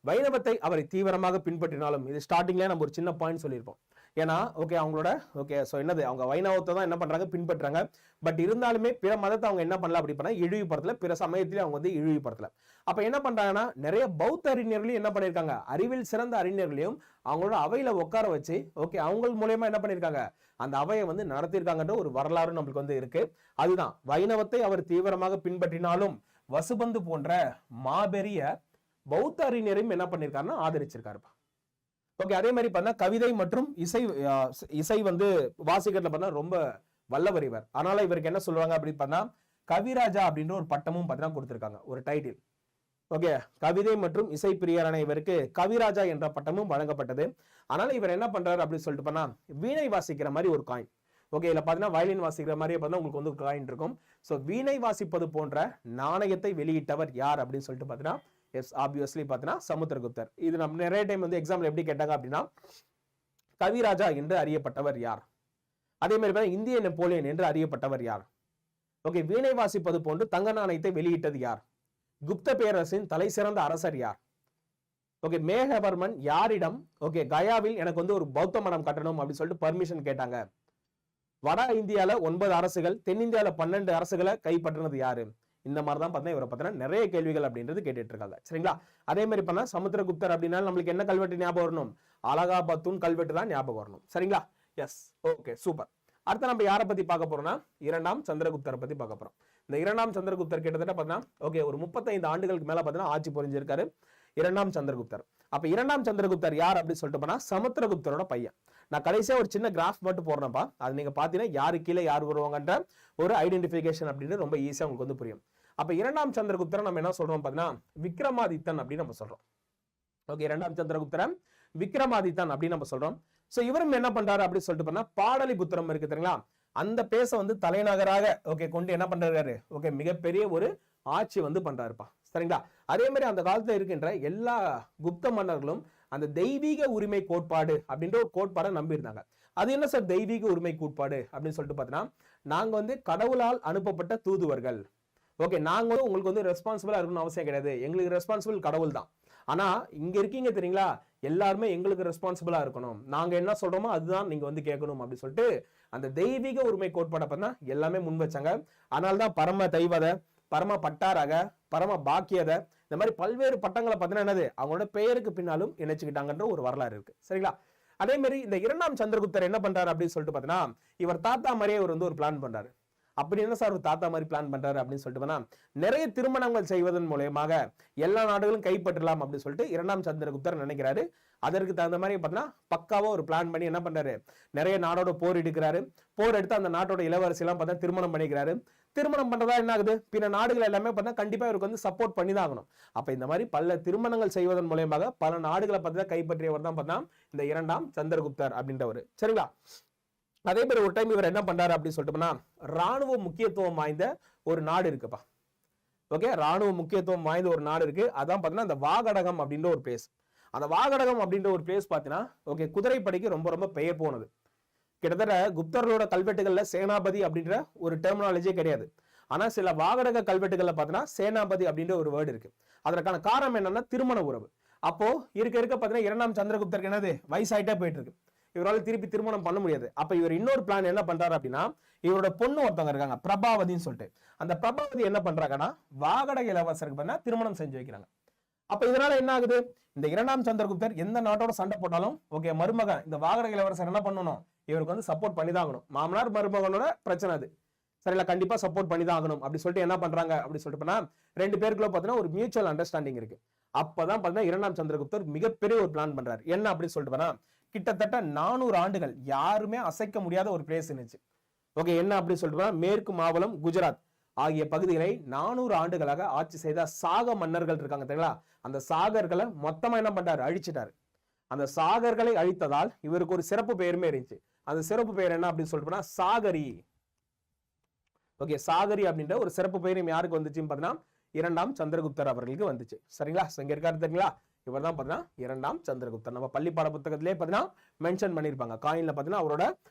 வைணவத்தை அவரை தீவிரமாக பின்பற்றினாலும், இது ஸ்டார்டிங்ல நம்ம ஒரு சின்ன பாயிண்ட் சொல்லியிருப்போம். ஏன்னா ஓகே அவங்களோட ஓகே சோ என்னது, அவங்க வைணவத்தை தான் என்ன பண்றாங்க, பின்பற்றாங்க. பட் இருந்தாலுமே பிற மதத்தை அவங்க என்ன பண்ணல அப்படி பண்ணா இழிவுபடுத்தல, பிற சமயத்திலே அவங்க வந்து இழிவுபடுத்தல. அப்ப என்ன பண்றாங்கன்னா நிறைய பௌத்த அறிஞர்களையும் என்ன பண்ணிருக்காங்க, அறிவில் சிறந்த அறிஞர்களையும் அவங்களோட அவையில உட்கார வச்சு ஓகே அவங்க மூலமா என்ன பண்ணிருக்காங்க, அந்த அவையை வந்து நடத்திருக்காங்கன்ற ஒரு வரலாறு நம்மளுக்கு வந்து இருக்கு. அதுதான் வைணவத்தை அவர் தீவிரமாக பின்பற்றினாலும் வசுபந்து போன்ற மாபெரிய பௌத்த அறிஞரையும் என்ன பண்ணிருக்காருன்னா ஆதரிச்சிருக்காருப்பா. ஓகே, அதே மாதிரி பார்த்தா கவிதை மற்றும் இசை வந்து வாசிக்கிறதுல பார்த்தா ரொம்ப வல்லவர் இவர். அதனால இவருக்கு என்ன சொல்லுவாங்க அப்படின்னு பார்த்தா கவிராஜா அப்படின்ற ஒரு பட்டமும் பார்த்தீங்கன்னா கொடுத்திருக்காங்க, ஒரு டைட்டில். ஓகே, கவிதை மற்றும் இசை பிரியரான இவருக்கு கவிராஜா என்ற பட்டமும் வழங்கப்பட்டது. அதனால இவர் என்ன பண்றாரு அப்படின்னு சொல்லிட்டு பண்ணா வீணை வாசிக்கிற மாதிரி ஒரு காயின். ஓகே, இதுல பாத்தீங்கன்னா வயலின் வாசிக்கிற மாதிரியே பார்த்தா உங்களுக்கு வந்து ஒரு காயின் இருக்கும். ஸோ வீணை வாசிப்பது போன்ற நாணயத்தை வெளியிட்டவர் யார் அப்படின்னு சொல்லிட்டு பார்த்தீங்கன்னா எஸ் ஆப்வியஸ்லி பார்த்தீங்கன்னா சமுத்திரகுப்தர். இது நம்ம நிறைய டைம் வந்து எக்ஸாம்பிள் எப்படி கேட்டாங்க அப்படின்னா கவிராஜா என்று அறியப்பட்டவர் யார், அதே மாதிரி இந்திய நெப்போலியன் என்று அறியப்பட்டவர் யார், ஓகே வீணை வாசிப்பது போன்று தங்க நாணயத்தை வெளியிட்டது யார், குப்த பேரரசின் தலை சிறந்த அரசர் யார், ஓகே மேகவர்மன் யாரிடம் ஓகே கயாவில் எனக்கு வந்து ஒரு பௌத்த மடம் கட்டணும் அப்படின்னு சொல்லிட்டு பர்மிஷன் கேட்டாங்க, வட இந்தியால 9 அரசுகள், தென்னிந்தியால 12 அரசுகளை கைப்பற்றினது யாரு. இந்த மாதிரி தான் பார்த்தா இவரை பார்த்தீங்கன்னா நிறைய கேள்விகள் அப்படின்றது கேட்டுட்டு இருக்காங்க. சரிங்களா, அதே மாதிரி பண்ணா சமுத்திரகுப்தர் அப்படின்னா நம்மளுக்கு என்ன கல்வெட்டு ஞாபகம் வரணும், அலகாபாத் தூண் கல்வெட்டு தான் ஞாபகம் வரணும். சரிங்களா, எஸ் ஓகே சூப்பர். அடுத்து நம்ம யாரை பத்தி பார்க்க போறோம்னா இரண்டாம் சந்திரகுப்தரை பத்தி பார்க்க போறோம். இந்த இரண்டாம் சந்திரகுப்தர் கிட்டத்தட்ட பார்த்தீங்கன்னா ஓகே ஒரு 35 ஆண்டுகளுக்கு மேல பார்த்தீங்கன்னா ஆட்சி புரிஞ்சிருக்காரு இரண்டாம் சந்திரகுப்தர். அப்ப இரண்டாம் சந்திரகுப்தர் யார் அப்படின்னு சொல்லிட்டு போனா சமுத்திரகுப்தரோட பையன். நான் கடைசியா ஒரு சின்ன கிராஃப் மட்டும் போடுறேன்ப்பா, அது நீங்க பாத்தீங்கன்னா யாரு கீழே யார் வருவாங்கன்ற ஒரு ஐடென்டிபிகேஷன் அப்படின்னு ரொம்ப ஈஸியா உங்களுக்கு வந்து புரியும். அப்ப இரண்டாம் சந்திரகுப்தரை நம்ம என்ன சொல்றோம் பாத்தீங்கன்னா விக்ரமாதித்தன் அப்படின்னு நம்ம சொல்றோம். ஓகே, இரண்டாம் சந்திரகுப்தரன் விக்ரமாதித்தன் அப்படின்னு நம்ம சொல்றோம். சோ இவரும் என்ன பண்றாரு அப்படின்னு சொல்லிட்டு பண்ணா பாடலிபுத்திரம் இருக்கு தெரியுங்களா, அந்த பேச வந்து தலைநகராக ஓகே கொண்டு என்ன பண்றாரு, ஓகே மிகப்பெரிய ஒரு ஆட்சி வந்து பண்றாருப்பா. சரிங்களா, அதே மாதிரி அந்த காலத்துல இருக்கின்ற எல்லா குப்த மன்னர்களும் அந்த தெய்வீக உரிமை கோட்பாடு அப்படின்ற ஒரு கோட்பாடை நம்பி இருந்தாங்க. அது என்ன சார் தெய்வீக உரிமை கோட்பாடு அப்படின்னு சொல்லிட்டு பார்த்தீங்கன்னா நாங்க வந்து கடவுளால் அனுப்பப்பட்ட தூதுவர்கள். ஓகே, நாங்க வந்து உங்களுக்கு வந்து ரெஸ்பான்சிபிளா இருக்கணும்னு அவசியம் கிடையாது, எங்களுக்கு ரெஸ்பான்சிபிள் கடவுள் தான். ஆனா இங்க இருக்கீங்க தெரியுங்களா, எல்லாருமே எங்களுக்கு ரெஸ்பான்சிபிளா இருக்கணும், நாங்க என்ன சொல்றோமோ அதுதான் நீங்க வந்து கேட்கணும் அப்படின்னு சொல்லிட்டு அந்த தெய்வீக உரிமை கோட்பாடை பார்த்தா எல்லாமே முன் வச்சாங்க. அதனால்தான் பரம தெய்வத, பரம பட்டாரக, பரம பாக்கியத, இந்த மாதிரி பல்வேறு பட்டங்களை பார்த்தீங்கன்னா என்னது அவங்களோட பெயருக்கு பின்னாலும் இணைச்சுக்கிட்டாங்கன்ற ஒரு வரலாறு இருக்கு. சரிங்களா, அதே மாதிரி இந்த இரண்டாம் சந்திரகுப்தர் என்ன பண்றாரு அப்படின்னு சொல்லிட்டு பார்த்தீங்கன்னா இவர் தாத்தா மாதிரியே இவர் வந்து ஒரு பிளான் பண்றாரு. அப்படி என்ன சார் ஒரு தாத்தா மாதிரி பிளான் பண்றாரு அப்படின்னு சொல்லிட்டு நிறைய திருமணங்கள் செய்வதன் மூலமாக எல்லா நாடுகளும் கைப்பற்றலாம் அப்படின்னு சொல்லிட்டு இரண்டாம் சந்திரகுப்தர் நினைக்கிறாரு. அதற்கு தகுந்த மாதிரி பார்த்தீங்கன்னா பக்காவா ஒரு பிளான் பண்ணி என்ன பண்றாரு, நிறைய நாடோட போர் எடுக்கிறாரு. போர் எடுத்து அந்த நாட்டோட இளவரசி எல்லாம் பார்த்தா திருமணம் பண்ணிக்கிறாரு. திருமணம் பண்றதா என்ன ஆகுது, பிற நாடுகள் எல்லாமே பார்த்தா கண்டிப்பா இவருக்கு வந்து சப்போர்ட் பண்ணி தான் ஆகணும். அப்ப இந்த மாதிரி பல திருமணங்கள் செய்வதன் மூலமாக பல நாடுகளை பார்த்தா கைப்பற்றியவர் தான் பார்த்தா இந்த இரண்டாம் சந்திரகுப்தர் அப்படின்றவர். சரிங்களா, அதே மாதிரி ஒரு டைம் இவர் என்ன பண்றாரு அப்படின்னு சொல்லிட்டோம்னா ராணுவ முக்கியத்துவம் வாய்ந்த ஒரு நாடு இருக்குப்பா. ஓகே, ராணுவ முக்கியத்துவம் வாய்ந்த ஒரு நாடு இருக்கு. அதான் பாத்தீங்கன்னா அந்த வாகடகம் அப்படின்ற ஒரு பிளேஸ். அந்த வாகடகம் அப்படின்ற ஒரு பிளேஸ் பாத்தீங்கன்னா ஓகே குதிரைப்படைக்கு ரொம்ப ரொம்ப பெயர் போனது. கிட்டத்தட்ட குப்தர்களோட கல்வெட்டுகள்ல சேனாபதி அப்படின்ற ஒரு டெர்மினாலஜியே கிடையாது. ஆனா சில வாகடக கல்வெட்டுகள்ல பாத்தீங்கன்னா சேனாபதி அப்படின்ற ஒரு வேர்டு இருக்கு. அதற்கான காரணம் என்னன்னா திருமண உறவு. அப்போ இருக்க இருக்க பாத்தீங்கன்னா இரண்டாம் சந்திரகுப்தருக்கு என்னது வயசாயிட்டே போயிட்டு இருக்கு. இவரால் திருப்பி திருமணம் பண்ண முடியாது. அப்ப இவர் இன்னொரு பிளான் என்ன பண்றாரு அப்படின்னா, இவரோட பொண்ணு ஒருத்தவங்க இருக்காங்க பிரபாவதின்னு சொல்லிட்டு. அந்த பிரபாவதி என்ன பண்றாங்கன்னா வாகட இளவரசருக்கு பண்ண திருமணம் செஞ்சு வைக்கிறாங்க. அப்ப இதனால என்ன ஆகுது, இந்த இரண்டாம் சந்திரகுப்தர் எந்த நாட்டோட சண்டை போட்டாலும் ஓகே மருமகன் இந்த வாகட இளவரசர் என்ன பண்ணணும், இவருக்கு வந்து சப்போர்ட் பண்ணி தான் ஆகணும். மாமனார் மருமகனோட பிரச்சனை அது சரிங்களா, கண்டிப்பா சப்போர்ட் பண்ணி தான் ஆகணும் அப்படி சொல்லிட்டு என்ன பண்றாங்க அப்படி சொல்லிட்டு பண்ணா ரெண்டு பேருக்குள்ள பாத்தீங்கன்னா ஒரு மியூச்சுவல் அண்டர்ஸ்டாண்டிங் இருக்கு. அப்பதான் பாத்தீங்கன்னா இரண்டாம் சந்திரகுப்தர் மிகப்பெரிய ஒரு பிளான் பண்றாரு. என்ன அப்படின்னு சொல்லிட்டு பண்ணா கிட்டத்தட்ட 400 ஆண்டுகள் யாருமே அசைக்க முடியாத ஒரு பிளேஸ் இருந்துச்சு. ஓகே என்ன அப்படின்னு சொல்லிட்டு மேற்கு மாவலம் குஜராத் ஆகிய பகுதிகளை 400 ஆண்டுகளாக ஆட்சி செய்த சாக மன்னர்கள் இருக்காங்க தெரியுங்களா, அந்த சாகர்களை மொத்தமா என்ன பண்றாரு அழிச்சிட்டாரு. அந்த சாகர்களை அழித்ததால் இவருக்கு ஒரு சிறப்பு பெயருமே இருந்துச்சு. அந்த சிறப்பு பெயர் என்ன அப்படின்னு சொல்லிட்டு சாகரி. ஓகே சாகரி அப்படின்ற ஒரு சிறப்பு பெயரும் யாருக்கு வந்துச்சுன்னு பாத்தீங்கன்னா இரண்டாம் சந்திரகுப்தர் அவர்களுக்கு வந்துச்சு. சரிங்களா, இங்க இருக்காரு தெரியுங்களா, இவர் தான் பாத்தீங்கன்னா இரண்டாம் சந்திரகுப்தர். நம்ம பள்ளி பாட புத்தகத்திலே பாத்தீங்கன்னா மென்ஷன் பண்ணிருப்பாங்க, காயின்ல பாத்தீங்கன்னா அவரோட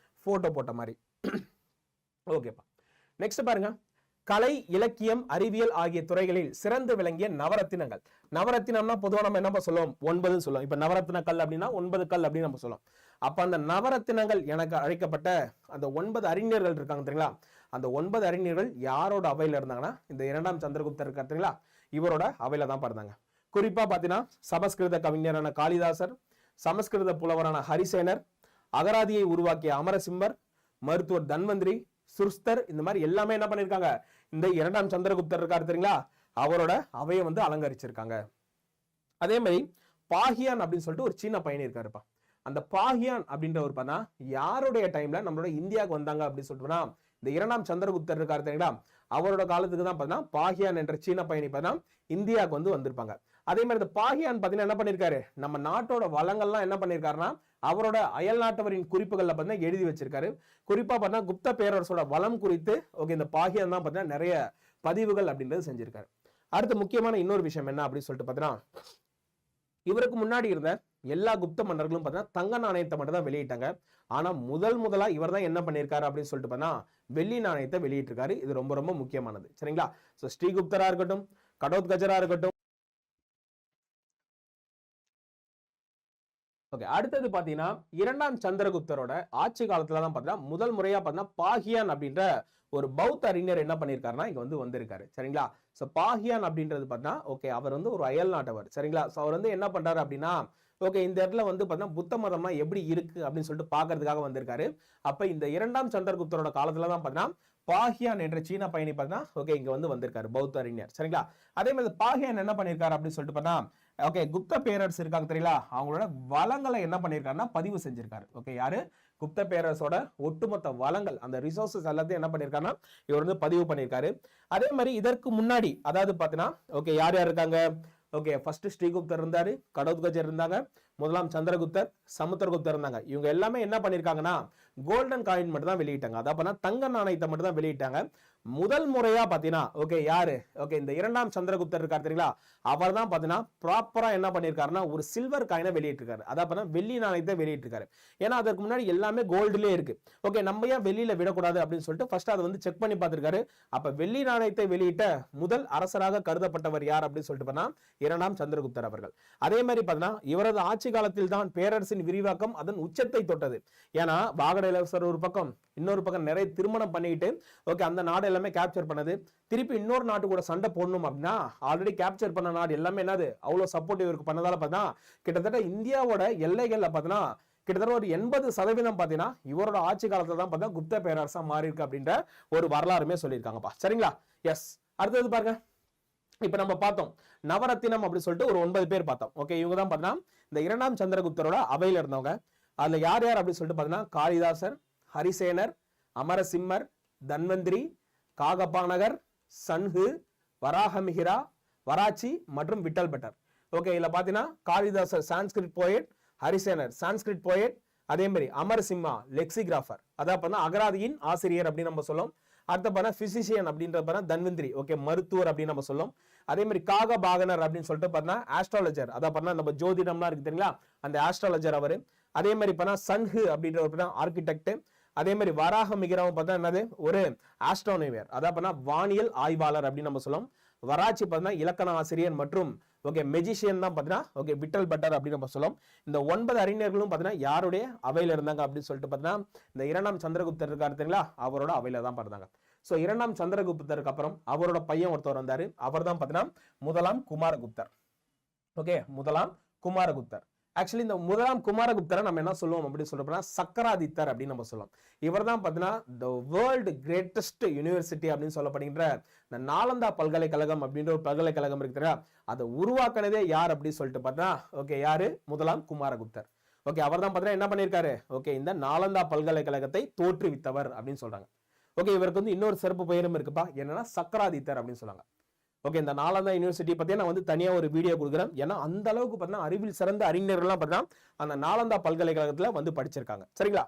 போட்டோ போட்ட மாதிரி. ஓகேப்பா, நெக்ஸ்ட் பாருங்க, கலை இலக்கியம் அறிவியல் ஆகிய துறைகளில் சிறந்து விளங்கிய நவரத்தினங்கள். நவரத்தினம்னா பொதுவாக நம்ம என்ன சொல்லுவோம் 9 சொல்லுவோம். இப்ப நவரத்தின கல் அப்படின்னா 9 கல் அப்படின்னு நம்ம சொல்லுவோம். அப்ப அந்த நவரத்தினங்கள் எனக்கு அழைக்கப்பட்ட அந்த 9 அறிஞர்கள் இருக்காங்க தெரியுங்களா, அந்த 9 அறிஞர்கள் யாரோட அவையில இருந்தாங்கன்னா இந்த இரண்டாம் சந்திரகுப்தர் இருக்காரு தெரியுங்களா, இவரோட அவையில தான் பிறந்தாங்க. குறிப்பா பாத்தீங்கன்னா சமஸ்கிருத கவிஞரான காளிதாசர், சமஸ்கிருத புலவரான ஹரிசேனர், அகராதியை உருவாக்கிய அமரசிம்மர், மருத்துவர் தன்வந்திரி, சுர்ஸ்தர், இந்த மாதிரி எல்லாமே என்ன பண்ணிருக்காங்க இந்த இரண்டாம் சந்திரகுப்தர் இருக்காரு தெரியுங்களா, அவரோட அவையை வந்து அலங்கரிச்சிருக்காங்க. அதே மாதிரி பாகியான் அப்படின்னு சொல்லிட்டு ஒரு சீன பயணி இருக்காருப்பா. அந்த பாகியான் அப்படின்ற ஒரு பண்ணா யாருடைய டைம்ல நம்மளோட இந்தியாவுக்கு வந்தாங்க அப்படின்னு சொல்லிட்டுனா இந்த இரண்டாம் சந்திரகுப்தர் இருக்காரு தெரியுங்களா, அவரோட காலத்துக்கு தான் பார்த்தீங்கன்னா பாகியான் என்ற சீன பயணி பார்த்தீங்கன்னா இந்தியாவுக்கு வந்து வந்திருப்பாங்க. அதே மாதிரி இந்த பாகியான் பார்த்தீங்கன்னா என்ன பண்ணிருக்காரு, நம்ம நாட்டோட வளங்கள்லாம் என்ன பண்ணிருக்காருன்னா அவரோட அயல் நாட்டவரின் குறிப்புகள்ல பார்த்தீங்கன்னா எழுதி வச்சிருக்காரு. குறிப்பா பார்த்தீங்கன்னா குப்த பேரரசோட வளம் குறித்து ஓகே இந்த பாகியான் தான் பார்த்தீங்கன்னா நிறைய பதிவுகள் அப்படின்றது செஞ்சிருக்காரு. அடுத்து முக்கியமான இன்னொரு விஷயம் என்ன அப்படின்னு சொல்லிட்டு பார்த்தீங்கன்னா இவருக்கு முன்னாடி இருந்த எல்லா குப்த மன்னர்களும் பார்த்தீங்கன்னா தங்க நாணயத்தை மட்டும் தான் வெளியிட்டாங்க. ஆனா முதலா இவர் தான் என்ன பண்ணியிருக்காரு அப்படின்னு சொல்லிட்டு பார்த்தா வெள்ளி நாணயத்தை வெளியிட்டிருக்காரு. இது ரொம்ப ரொம்ப முக்கியமானது சரிங்களா. சோ ஸ்ரீகுப்தரா இருக்கட்டும், கடோத்கஜரா இருக்கட்டும். ஓகே, அடுத்தது பாத்தீங்கன்னா இரண்டாம் சந்திரகுப்தரோட ஆட்சி காலத்துல தான் பாத்தீங்கன்னா முதல் முறையா பாத்தீங்கன்னா பாகியான் அப்படின்ற ஒரு பௌத்த அறிஞர் என்ன பண்ணிருக்காருன்னா இங்க வந்து வந்திருக்காரு சரிங்களா. சோ பாகியான் அப்படின்றது பாத்தீங்கன்னா ஓகே அவர் வந்து ஒரு அயல் நாட்டவர் சரிங்களா. சோ அவர் வந்து என்ன பண்றாரு அப்படின்னா ஓகே இந்த இடத்துல வந்து பாத்தீங்கன்னா புத்த மதம்னா எப்படி இருக்கு அப்படின்னு சொல்லிட்டு பாக்குறதுக்காக வந்திருக்காரு. அப்ப இந்த இரண்டாம் சந்திரகுப்தரோட காலத்துல தான் பாத்தீங்கன்னா பாகியான் என்ற சீன பயணி பார்த்தீங்கன்னா ஓகே இங்க வந்து வந்திருக்காரு பௌத்த அறிஞர் சரிங்களா. அதே மாதிரி பாகியான் என்ன பண்ணிருக்காரு அப்படின்னு சொல்லிட்டு பார்த்தா ஓகே குப்த பேரரசு இருக்காங்க தெரியல, அவங்களோட வளங்களை என்ன பண்ணிருக்காருன்னா பதிவு செஞ்சிருக்காரு. ஓகே யாரு, குப்த பேரரசோட ஒட்டுமொத்த வளங்கள் அந்த ரிசோர்சஸ் எல்லாத்தையும் என்ன பண்ணிருக்காருன்னா இவர் வந்து பதிவு பண்ணிருக்காரு. அதே மாதிரி இதற்கு முன்னாடி அதாவது பாத்தீங்கன்னா ஓகே யார் யார் இருக்காங்க, ஓகே ஃபர்ஸ்ட் ஸ்ரீகுப்தர் இருந்தாரு, கடோத்கஜர் இருந்தாங்க, முதலாம் சந்திரகுப்தர், சமுத்திரகுப்தர் இருந்தாங்க. இவங்க எல்லாமே என்ன பண்ணிருக்காங்கன்னா கோல்டன் காயின் மட்டும் தான் வெளியிட்டாங்க. அதாவது தங்க நாணயத்தை மட்டும் தான் வெளியிட்டாங்க. முதல் முறையா பாத்தீங்கன்னா ஓகே யாரு, ஓகே இந்த இரண்டாம் சந்திரகுப்தர் இருக்காரு தெரியுங்களா, அவர் தான் பாத்தீங்கன்னா ப்ராப்பரா என்ன பண்ணிருக்காருன்னா ஒரு சில்வர் காயினை வெளியிட்டிருக்காரு. அதாவது வெள்ளி நாணயத்தை வெளியிட்டிருக்காரு. ஏன்னா அதற்கு முன்னாடி எல்லாமே கோல்டுலயே இருக்கு. ஓகே நம்ம ஏன் வெளியில விடக்கூடாது அப்படின்னு சொல்லிட்டு ஃபர்ஸ்ட் அதை வந்து செக் பண்ணி பார்த்திருக்காரு. அப்ப வெள்ளி நாணயத்தை வெளியிட்ட முதல் அரசராக கருதப்பட்டவர் யார் அப்படின்னு சொல்லிட்டு பார்த்தா இரண்டாம் சந்திரகுப்தர் அவர்கள். அதே மாதிரி பாத்தீங்கன்னா இவரது ஆட்சி காலத்தில் தான் பேரரசின் விரிவாக்கம் அதன் உச்சத்தை தொட்டது. ஏன்னா வாகட இளவரசர் ஒரு பக்கம், இன்னொரு பக்கம் நிறைய திருமணம் பண்ணிட்டு ஓகே அந்த நாடு எல்லாமே கேப்சர் பண்ணது. திருப்பி இன்னொரு நாட்டு கூட சண்டை போடணும் அப்படின்னா ஆல்ரெடி கேப்சர் பண்ண நாடு எல்லாமே என்னது அவ்வளவு சப்போர்ட்டிவ் இருக்கு பண்ணதால பார்த்தா கிட்டத்தட்ட இந்தியாவோட எல்லைகள்ல பார்த்தீங்கன்னா கிட்டத்தட்ட ஒரு 80% பாத்தீங்கன்னா இவரோட ஆட்சி காலத்துல தான் பார்த்தா குப்த பேரரசா மாறி இருக்கு அப்படின்ற ஒரு வரலாறுமே சொல்லியிருக்காங்கப்பா சரிங்களா. எஸ், அடுத்தது பாருங்க, இப்ப நம்ம பார்த்தோம் நவரத்தினம் அப்படின்னு சொல்லிட்டு ஒரு 9 பேர் பார்த்தோம். ஓகே இவங்க தான் பார்த்தீங்கன்னா இந்த இரண்டாம் சந்திரகுப்தரோட அவையில இருந்தவங்க. அதுல யார் யார் அப்படின்னு சொல்லிட்டு பார்த்தீங்கன்னா காளிதாசர், ஹரிசேனர், அமரசிம்மர், தன்வந்திரி, காகபானகர், சன்ஹு, வராகமிஹிரா, வராச்சி மற்றும் விட்டல் பட்டர். ஓகே இதுல பாத்தீங்கன்னா காளிதாசர் சான்ஸ்கிரிட் போயட், ஹரிசேனர் சான்ஸ்கிரிட் போயட், அதே மாதிரி அமரசிம்மா லெக்சிகிராஃபர் அதாவது அகராதியின் ஆசிரியர் அப்படின்னு நம்ம சொல்லும். அடுத்த பார்த்தா பிசிசியன் அப்படின்ற தன்வந்திரி ஓகே மருத்துவர் அப்படின்னு நம்ம சொல்லும். அதே மாதிரி காகபாகனர் அப்படின்னு சொல்லிட்டு பார்த்தா ஆஸ்ட்ராலஜர், அதான் பார்த்தா நம்ம ஜோதிடம்லாம் இருக்கு தெரியுங்களா அந்த ஆஸ்ட்ராலஜர் அவரு. அதே மாதிரி பார்த்தா சன்ஹு அப்படின்ற ஒரு ஆர்கிடெக்ட். அதே மாதிரி வராக மிகிராவும் பார்த்தா என்னது ஒரு ஆஸ்ட்ரோனோமியர், அதான் பார்த்தா வானியல் ஆய்வாளர் அப்படின்னு நம்ம சொல்லும். வராச்சி பார்த்தீங்கன்னா இலக்கண ஆசிரியர் மற்றும் ஓகே மெஜிஷியன் தான் பார்த்தீங்கன்னா ஓகே விட்டல் பட்டர் அப்படின்னு நம்ம சொல்லும். இந்த 9 அறிஞர்களும் பார்த்தீங்கன்னா யாருடைய அவையில இருந்தாங்க அப்படின்னு சொல்லிட்டு பார்த்தீங்கன்னா இந்த 2ஆம் சந்திரகுப்தர் இருக்காரு தெரியுங்களா, அவரோட அவையில தான் பார்த்தாங்க. ஸோ 2ஆம் சந்திரகுப்தருக்கு அப்புறம் அவரோட பையன் ஒருத்தர் வந்தாரு, அவர் தான் பார்த்தீங்கன்னா முதலாம் குமாரகுப்தர். ஓகே, முதலாம் குமாரகுப்தர். ஆக்சுவலி இந்த முதலாம் குமாரகுப்தரை நம்ம என்ன சொல்லுவோம் அப்படின்னு சொல்றோம்னா சக்கராதித்தர் அப்படின்னு நம்ம சொல்லுவோம். இவர் தான் பார்த்தீங்கன்னா த வேர்ல்டு கிரேட்டஸ்ட் யூனிவர்சிட்டி அப்படின்னு சொல்லப்படுகின்ற இந்த நாலந்தா பல்கலைக்கழகம் அப்படின்ற ஒரு பல்கலைக்கழகம் இருக்கிறா, அதை உருவாக்குனதே யார் அப்படின்னு சொல்லிட்டு பார்த்தா ஓகே யாரு, முதலாம் குமாரகுப்தர். ஓகே, அவர் தான் பார்த்தீங்கன்னா என்ன பண்ணியிருக்காரு, ஓகே இந்த நாலந்தா பல்கலைக்கழகத்தை தோற்றுவித்தவர் அப்படின்னு சொல்றாங்க. ஓகே, இவருக்கு வந்து இன்னொரு சிறப்பு பெயரும் இருக்குப்பா, என்னன்னா சக்கராதித்தர் அப்படின்னு சொல்லுவாங்க. ஓகே, இந்த நாலந்தா யூனிவர்சிட்டி பத்தி நான் வந்து தனியா ஒரு வீடியோ கொடுக்குறேன். ஏன்னா அந்த அளவுக்கு பார்த்தீங்கன்னா அறிவில் சிறந்த அறிஞர்கள்லாம் பார்த்தீங்கன்னா அந்த நாலந்தா பல்கலைக்கழகத்துல வந்து படிச்சிருக்காங்க. சரிங்களா?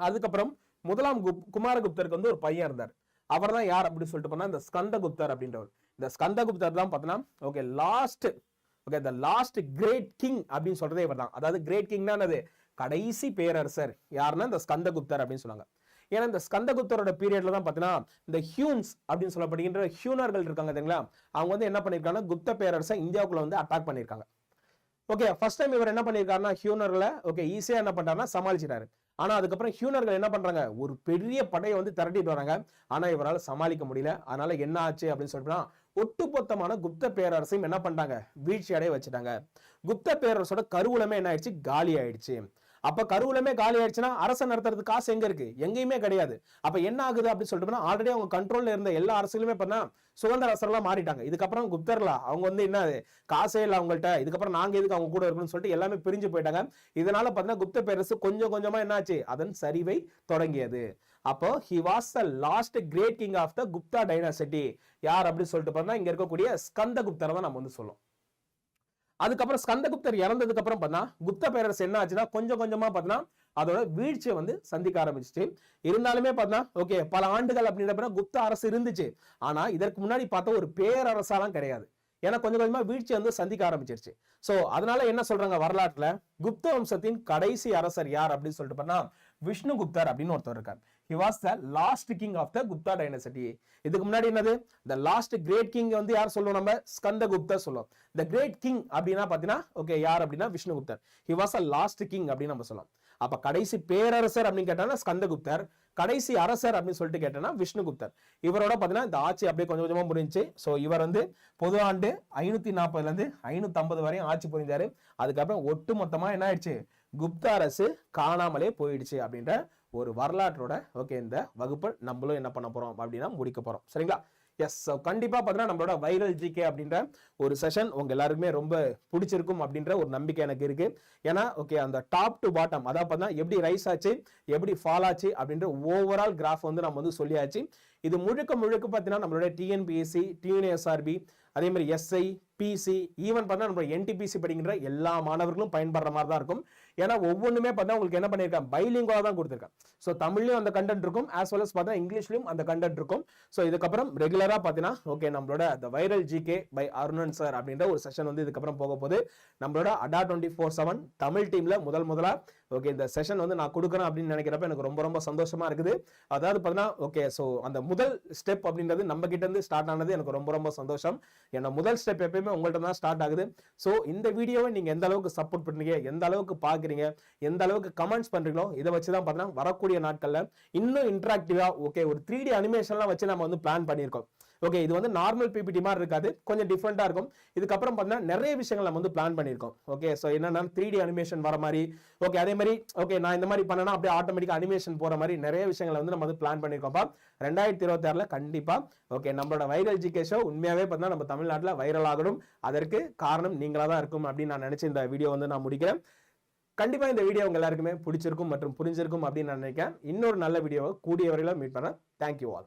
அதுக்கப்புறம் முதலாம் குமாரகுப்தருக்கு வந்து ஒரு பையன் இருந்தார். அவர் தான் யார் அப்படின்னு சொல்லிட்டு போனா இந்த ஸ்கந்தகுப்தர் அப்படின்றவர். இந்த ஸ்கந்தகுப்தர் தான் பார்த்தீங்கன்னா okay the last great king அப்படின்னு சொல்றதே இவர் தான். அதாவது கிரேட் கிங்னா என்னது, கடைசி பேரரசர் யாருன்னா இந்த ஸ்கந்தகுப்தர் அப்படின்னு சொன்னாங்க. ஏன்னா இந்த ஸ்கந்தகுப்தரோட பீரியட்ல தான் பார்த்தீங்கன்னா இந்த ஹியூன்ஸ் அப்படின்னு சொல்லப்படுகின்ற ஹியூனர்கள் இருக்காங்க தெரியுங்களா, அவங்க வந்து என்ன பண்ணிருக்காங்கன்னா குப்த பேரரசை இந்தியாவுக்குள்ள வந்து அட்டாக் பண்ணிருக்காங்க. ஓகே, ஃபர்ஸ்ட் டைம் இவர் என்ன பண்ணிருக்காருன்னா ஹியூனர்களை ஓகே ஈஸியா என்ன பண்றாருன்னா சமாளிச்சிட்டாரு. ஆனா அதுக்கப்புறம் ஹியூனர்கள் என்ன பண்றாங்க, ஒரு பெரிய படையை வந்து திரட்டிட்டு வராங்க. ஆனா இவரால் சமாளிக்க முடியல. அதனால என்ன ஆச்சு அப்படின்னு சொல்லிட்டு ஒட்டுமொத்தமான குப்த பேரரசையும் என்ன பண்றாங்க, வீழ்ச்சி அடைய வச்சுட்டாங்க. குப்த பேரரசோட கருவூலமே என்ன ஆயிடுச்சு, காலி ஆயிடுச்சு. அப்ப கருவூலமே காலி ஆயிடுச்சுன்னா அரசன் நடத்துறதுக்கு காசு எங்க இருக்கு, எங்கேயுமே கிடையாது. அப்ப என்ன ஆகுது அப்படின்னு சொல்லிட்டு ஆல்ரெடி அவங்க கண்ட்ரோல்ல இருந்த எல்லா அரசுகளுமே பண்ணா சுதந்திர அரசர்களா மாறிட்டாங்க. இதுக்கப்புறம் குப்தர்லா அவங்க வந்து என்ன காசே இல்லை அவங்கள்ட்ட, இதுக்கப்புறம் நாங்க எதுக்கு அவங்க கூட இருக்கணும்னு சொல்லிட்டு எல்லாமே பிரிஞ்சு போயிட்டாங்க. இதனால பாத்தீங்கன்னா குப்த பேரரசு கொஞ்சம் கொஞ்சமா என்னாச்சு, அதன் சரிவை தொடங்கியது. அப்போ he was the last great king of the Gupta dynasty. யார் அப்படின்னு சொல்லிட்டு பார்த்தா இங்க இருக்கக்கூடிய ஸ்கந்தகுப்தரை தான் நம்ம வந்து சொல்லும். அதுக்கப்புறம் ஸ்கந்தகுப்தர் இறந்ததுக்கு அப்புறம் பார்த்தா குப்த பேரரசு என்ன ஆச்சுன்னா கொஞ்சம் கொஞ்சமா பார்த்தா அதோட வீழ்ச்சியை வந்து சந்திக்க ஆரம்பிச்சுட்டு, இருந்தாலுமே பார்த்தா ஓகே பல ஆண்டுகள் அப்படின்ற குப்த அரசு இருந்துச்சு. ஆனா இதற்கு முன்னாடி பார்த்தா ஒரு பேரரசாலாம் கிடையாது. ஏன்னா கொஞ்சம் கொஞ்சமா வீழ்ச்சி வந்து சந்திக்க ஆரம்பிச்சிருச்சு. சோ அதனால என்ன சொல்றாங்க வரலாற்றுல, குப்த வம்சத்தின் கடைசி அரசர் யார் அப்படின்னு சொல்லிட்டு பார்த்தா விஷ்ணுகுப்தர் அப்படின்னு ஒருத்தர் இருக்கார். He was the last king of the Gupta dynasty. இதுக்கு முன்னாடி என்னது, the last great king வந்து யார் சொல்லுவோம், நம்ம ஸ்கந்தகுப்தர் சொல்லுவோம். the great king அப்படின்னா பாத்தீங்கன்னா ஓகே யார் அப்படின்னா விஷ்ணுகுப்தர். He was a last king அப்படின்னு நம்ம சொல்லலாம். அப்ப கடைசி பேரரசர் அப்படின்னு கேட்டானா ஸ்கந்தகுப்தர், கடைசி அரசர் அப்படின்னு சொல்லிட்டு கேட்டனா விஷ்ணுகுப்தர். இவரோட பாத்தீங்கன்னா இந்த ஆட்சி அப்படியே கொஞ்சம் கொஞ்சமா புரிஞ்சு. சோ இவர் வந்து பொது ஆண்டு 540 இருந்து 550 வரையும் ஆட்சி புரிஞ்சாரு. அதுக்கப்புறம் ஒட்டு மொத்தமா என்ன ஆயிடுச்சு, குப்த அரசு காணாமலே போயிடுச்சு அப்படின்ற ஒரு வரலாற்றோட ஓகே இந்த வகுப்பு நம்மளும் என்ன பண்ண போறோம் அப்படின்னா முடிக்க போறோம். சரிங்களா? எஸ், கண்டிப்பா பாத்தீங்கன்னா நம்மளோட வைரல் ஜிகே அப்படின்ற ஒரு செஷன் உங்க எல்லாருக்குமே ரொம்ப பிடிச்சிருக்கும் அப்படின்ற ஒரு நம்பிக்கை எனக்கு இருக்கு. ஏன்னா ஓகே அந்த டாப் டு பாட்டம் அதாவது பார்த்தீங்கன்னா எப்படி ரைஸ் ஆச்சு எப்படி ஃபால் ஆச்சு அப்படின்ற ஓவரால் கிராஃப் வந்து நம்ம வந்து சொல்லியாச்சு. இது முழுக்க பார்த்தீங்கன்னா நம்மளோட டிஎன்பிஎஸ்சி, டிஎன்எஸ்ஆர்பி, அதே மாதிரி எஸ்ஐ, பிசி, ஈவன் பார்த்தா நம்ம என்டிபிசி படிக்கின்ற எல்லா மாணவர்களும் பயன்படுற மாதிரி தான் இருக்கும். ஏன்னா ஒவ்வொன்றுமே பார்த்தா உங்களுக்கு என்ன பண்ணியிருக்கேன், பைலிங்குவா தான் கொடுத்துருக்கேன். ஸோ தமிழ்லையும் அந்த கண்டென்ட் இருக்கும், ஆஸ் வெல் அஸ் பார்த்தா இங்கிலீஷ்லையும் அந்த கண்டென்ட் இருக்கும். ஸோ இதுக்கப்புறம் ரெகுலராக பார்த்தீங்கன்னா ஓகே நம்மளோட the viral GK by Arunan sir அப்படின்ற ஒரு செஷன் வந்து இதுக்கப்புறம் போக போகுது. நம்மளோட அடா 24/7 தமிழ் டீம்ல முதலா ஓகே இந்த செஷன் வந்து நான் கொடுக்குறேன் அப்படின்னு நினைக்கிறப்ப எனக்கு ரொம்ப சந்தோஷமா இருக்குது. அதாவது பார்த்தீங்கன்னா ஓகே ஸோ அந்த முதல் ஸ்டெப் அப்படின்றது நம்ம கிட்ட இருந்து ஸ்டார்ட் ஆனது எனக்கு ரொம்ப சந்தோஷம். ஏன்னா முதல் ஸ்டெப் எப்பயுமே உங்கள்ட்ட தான் ஸ்டார்ட் ஆகுது. ஸோ இந்த வீடியோவை நீங்க எந்த அளவுக்கு சப்போர்ட் பண்றீங்க, எந்த அளவுக்கு பாக்குறீங்க, எந்த அளவுக்கு கமெண்ட்ஸ் பண்றீங்களோ இதை வச்சு தான் பார்த்தீங்கன்னா வரக்கூடிய நாட்கள்ல இன்னும் இன்டராக்டிவா ஓகே ஒரு 3D அனிமேஷன்லாம் வச்சு நம்ம வந்து பிளான் பண்ணியிருக்கோம். ஓகே இது வந்து நார்மல் பிபிடி மாதிரி இருக்காது, கொஞ்சம் டிஃப்ரெண்டா இருக்கும். இதுக்கப்புறம் பார்த்தீங்கன்னா நிறைய விஷயங்கள் நம்ம வந்து பிளான் பண்ணியிருக்கோம். ஓகே ஸோ என்னன்னா 3D அனிமேஷன் வர மாதிரி ஓகே அதே மாதிரி ஓகே நான் இந்த மாதிரி பண்ணனா அப்படியே ஆட்டோமேட்டிக் அனிமேஷன் போற மாதிரி நிறைய விஷயங்களை வந்து நம்ம வந்து பிளான் பண்ணியிருக்கோம்ப்பா. 2026 கண்டிப்பா ஓகே நம்மளோட வைரல் ஜிகே ஷோ உண்மையாவே பார்த்தீங்கன்னா நம்ம தமிழ்நாட்டில் வைரல் ஆகணும். அதற்கு காரணம் நீங்களா தான் இருக்கும் அப்படின்னு நான் நினைச்சு இந்த வீடியோ வந்து நான் முடிக்கிறேன். கண்டிப்பா இந்த வீடியோ உங்க எல்லாருக்குமே பிடிச்சிருக்கும் மற்றும் புரிஞ்சிருக்கும் அப்படின்னு நான் நினைக்கிறேன். இன்னொரு நல்ல வீடியோவை கூடிய வரையில மீட் பண்ணேன். Thank you all.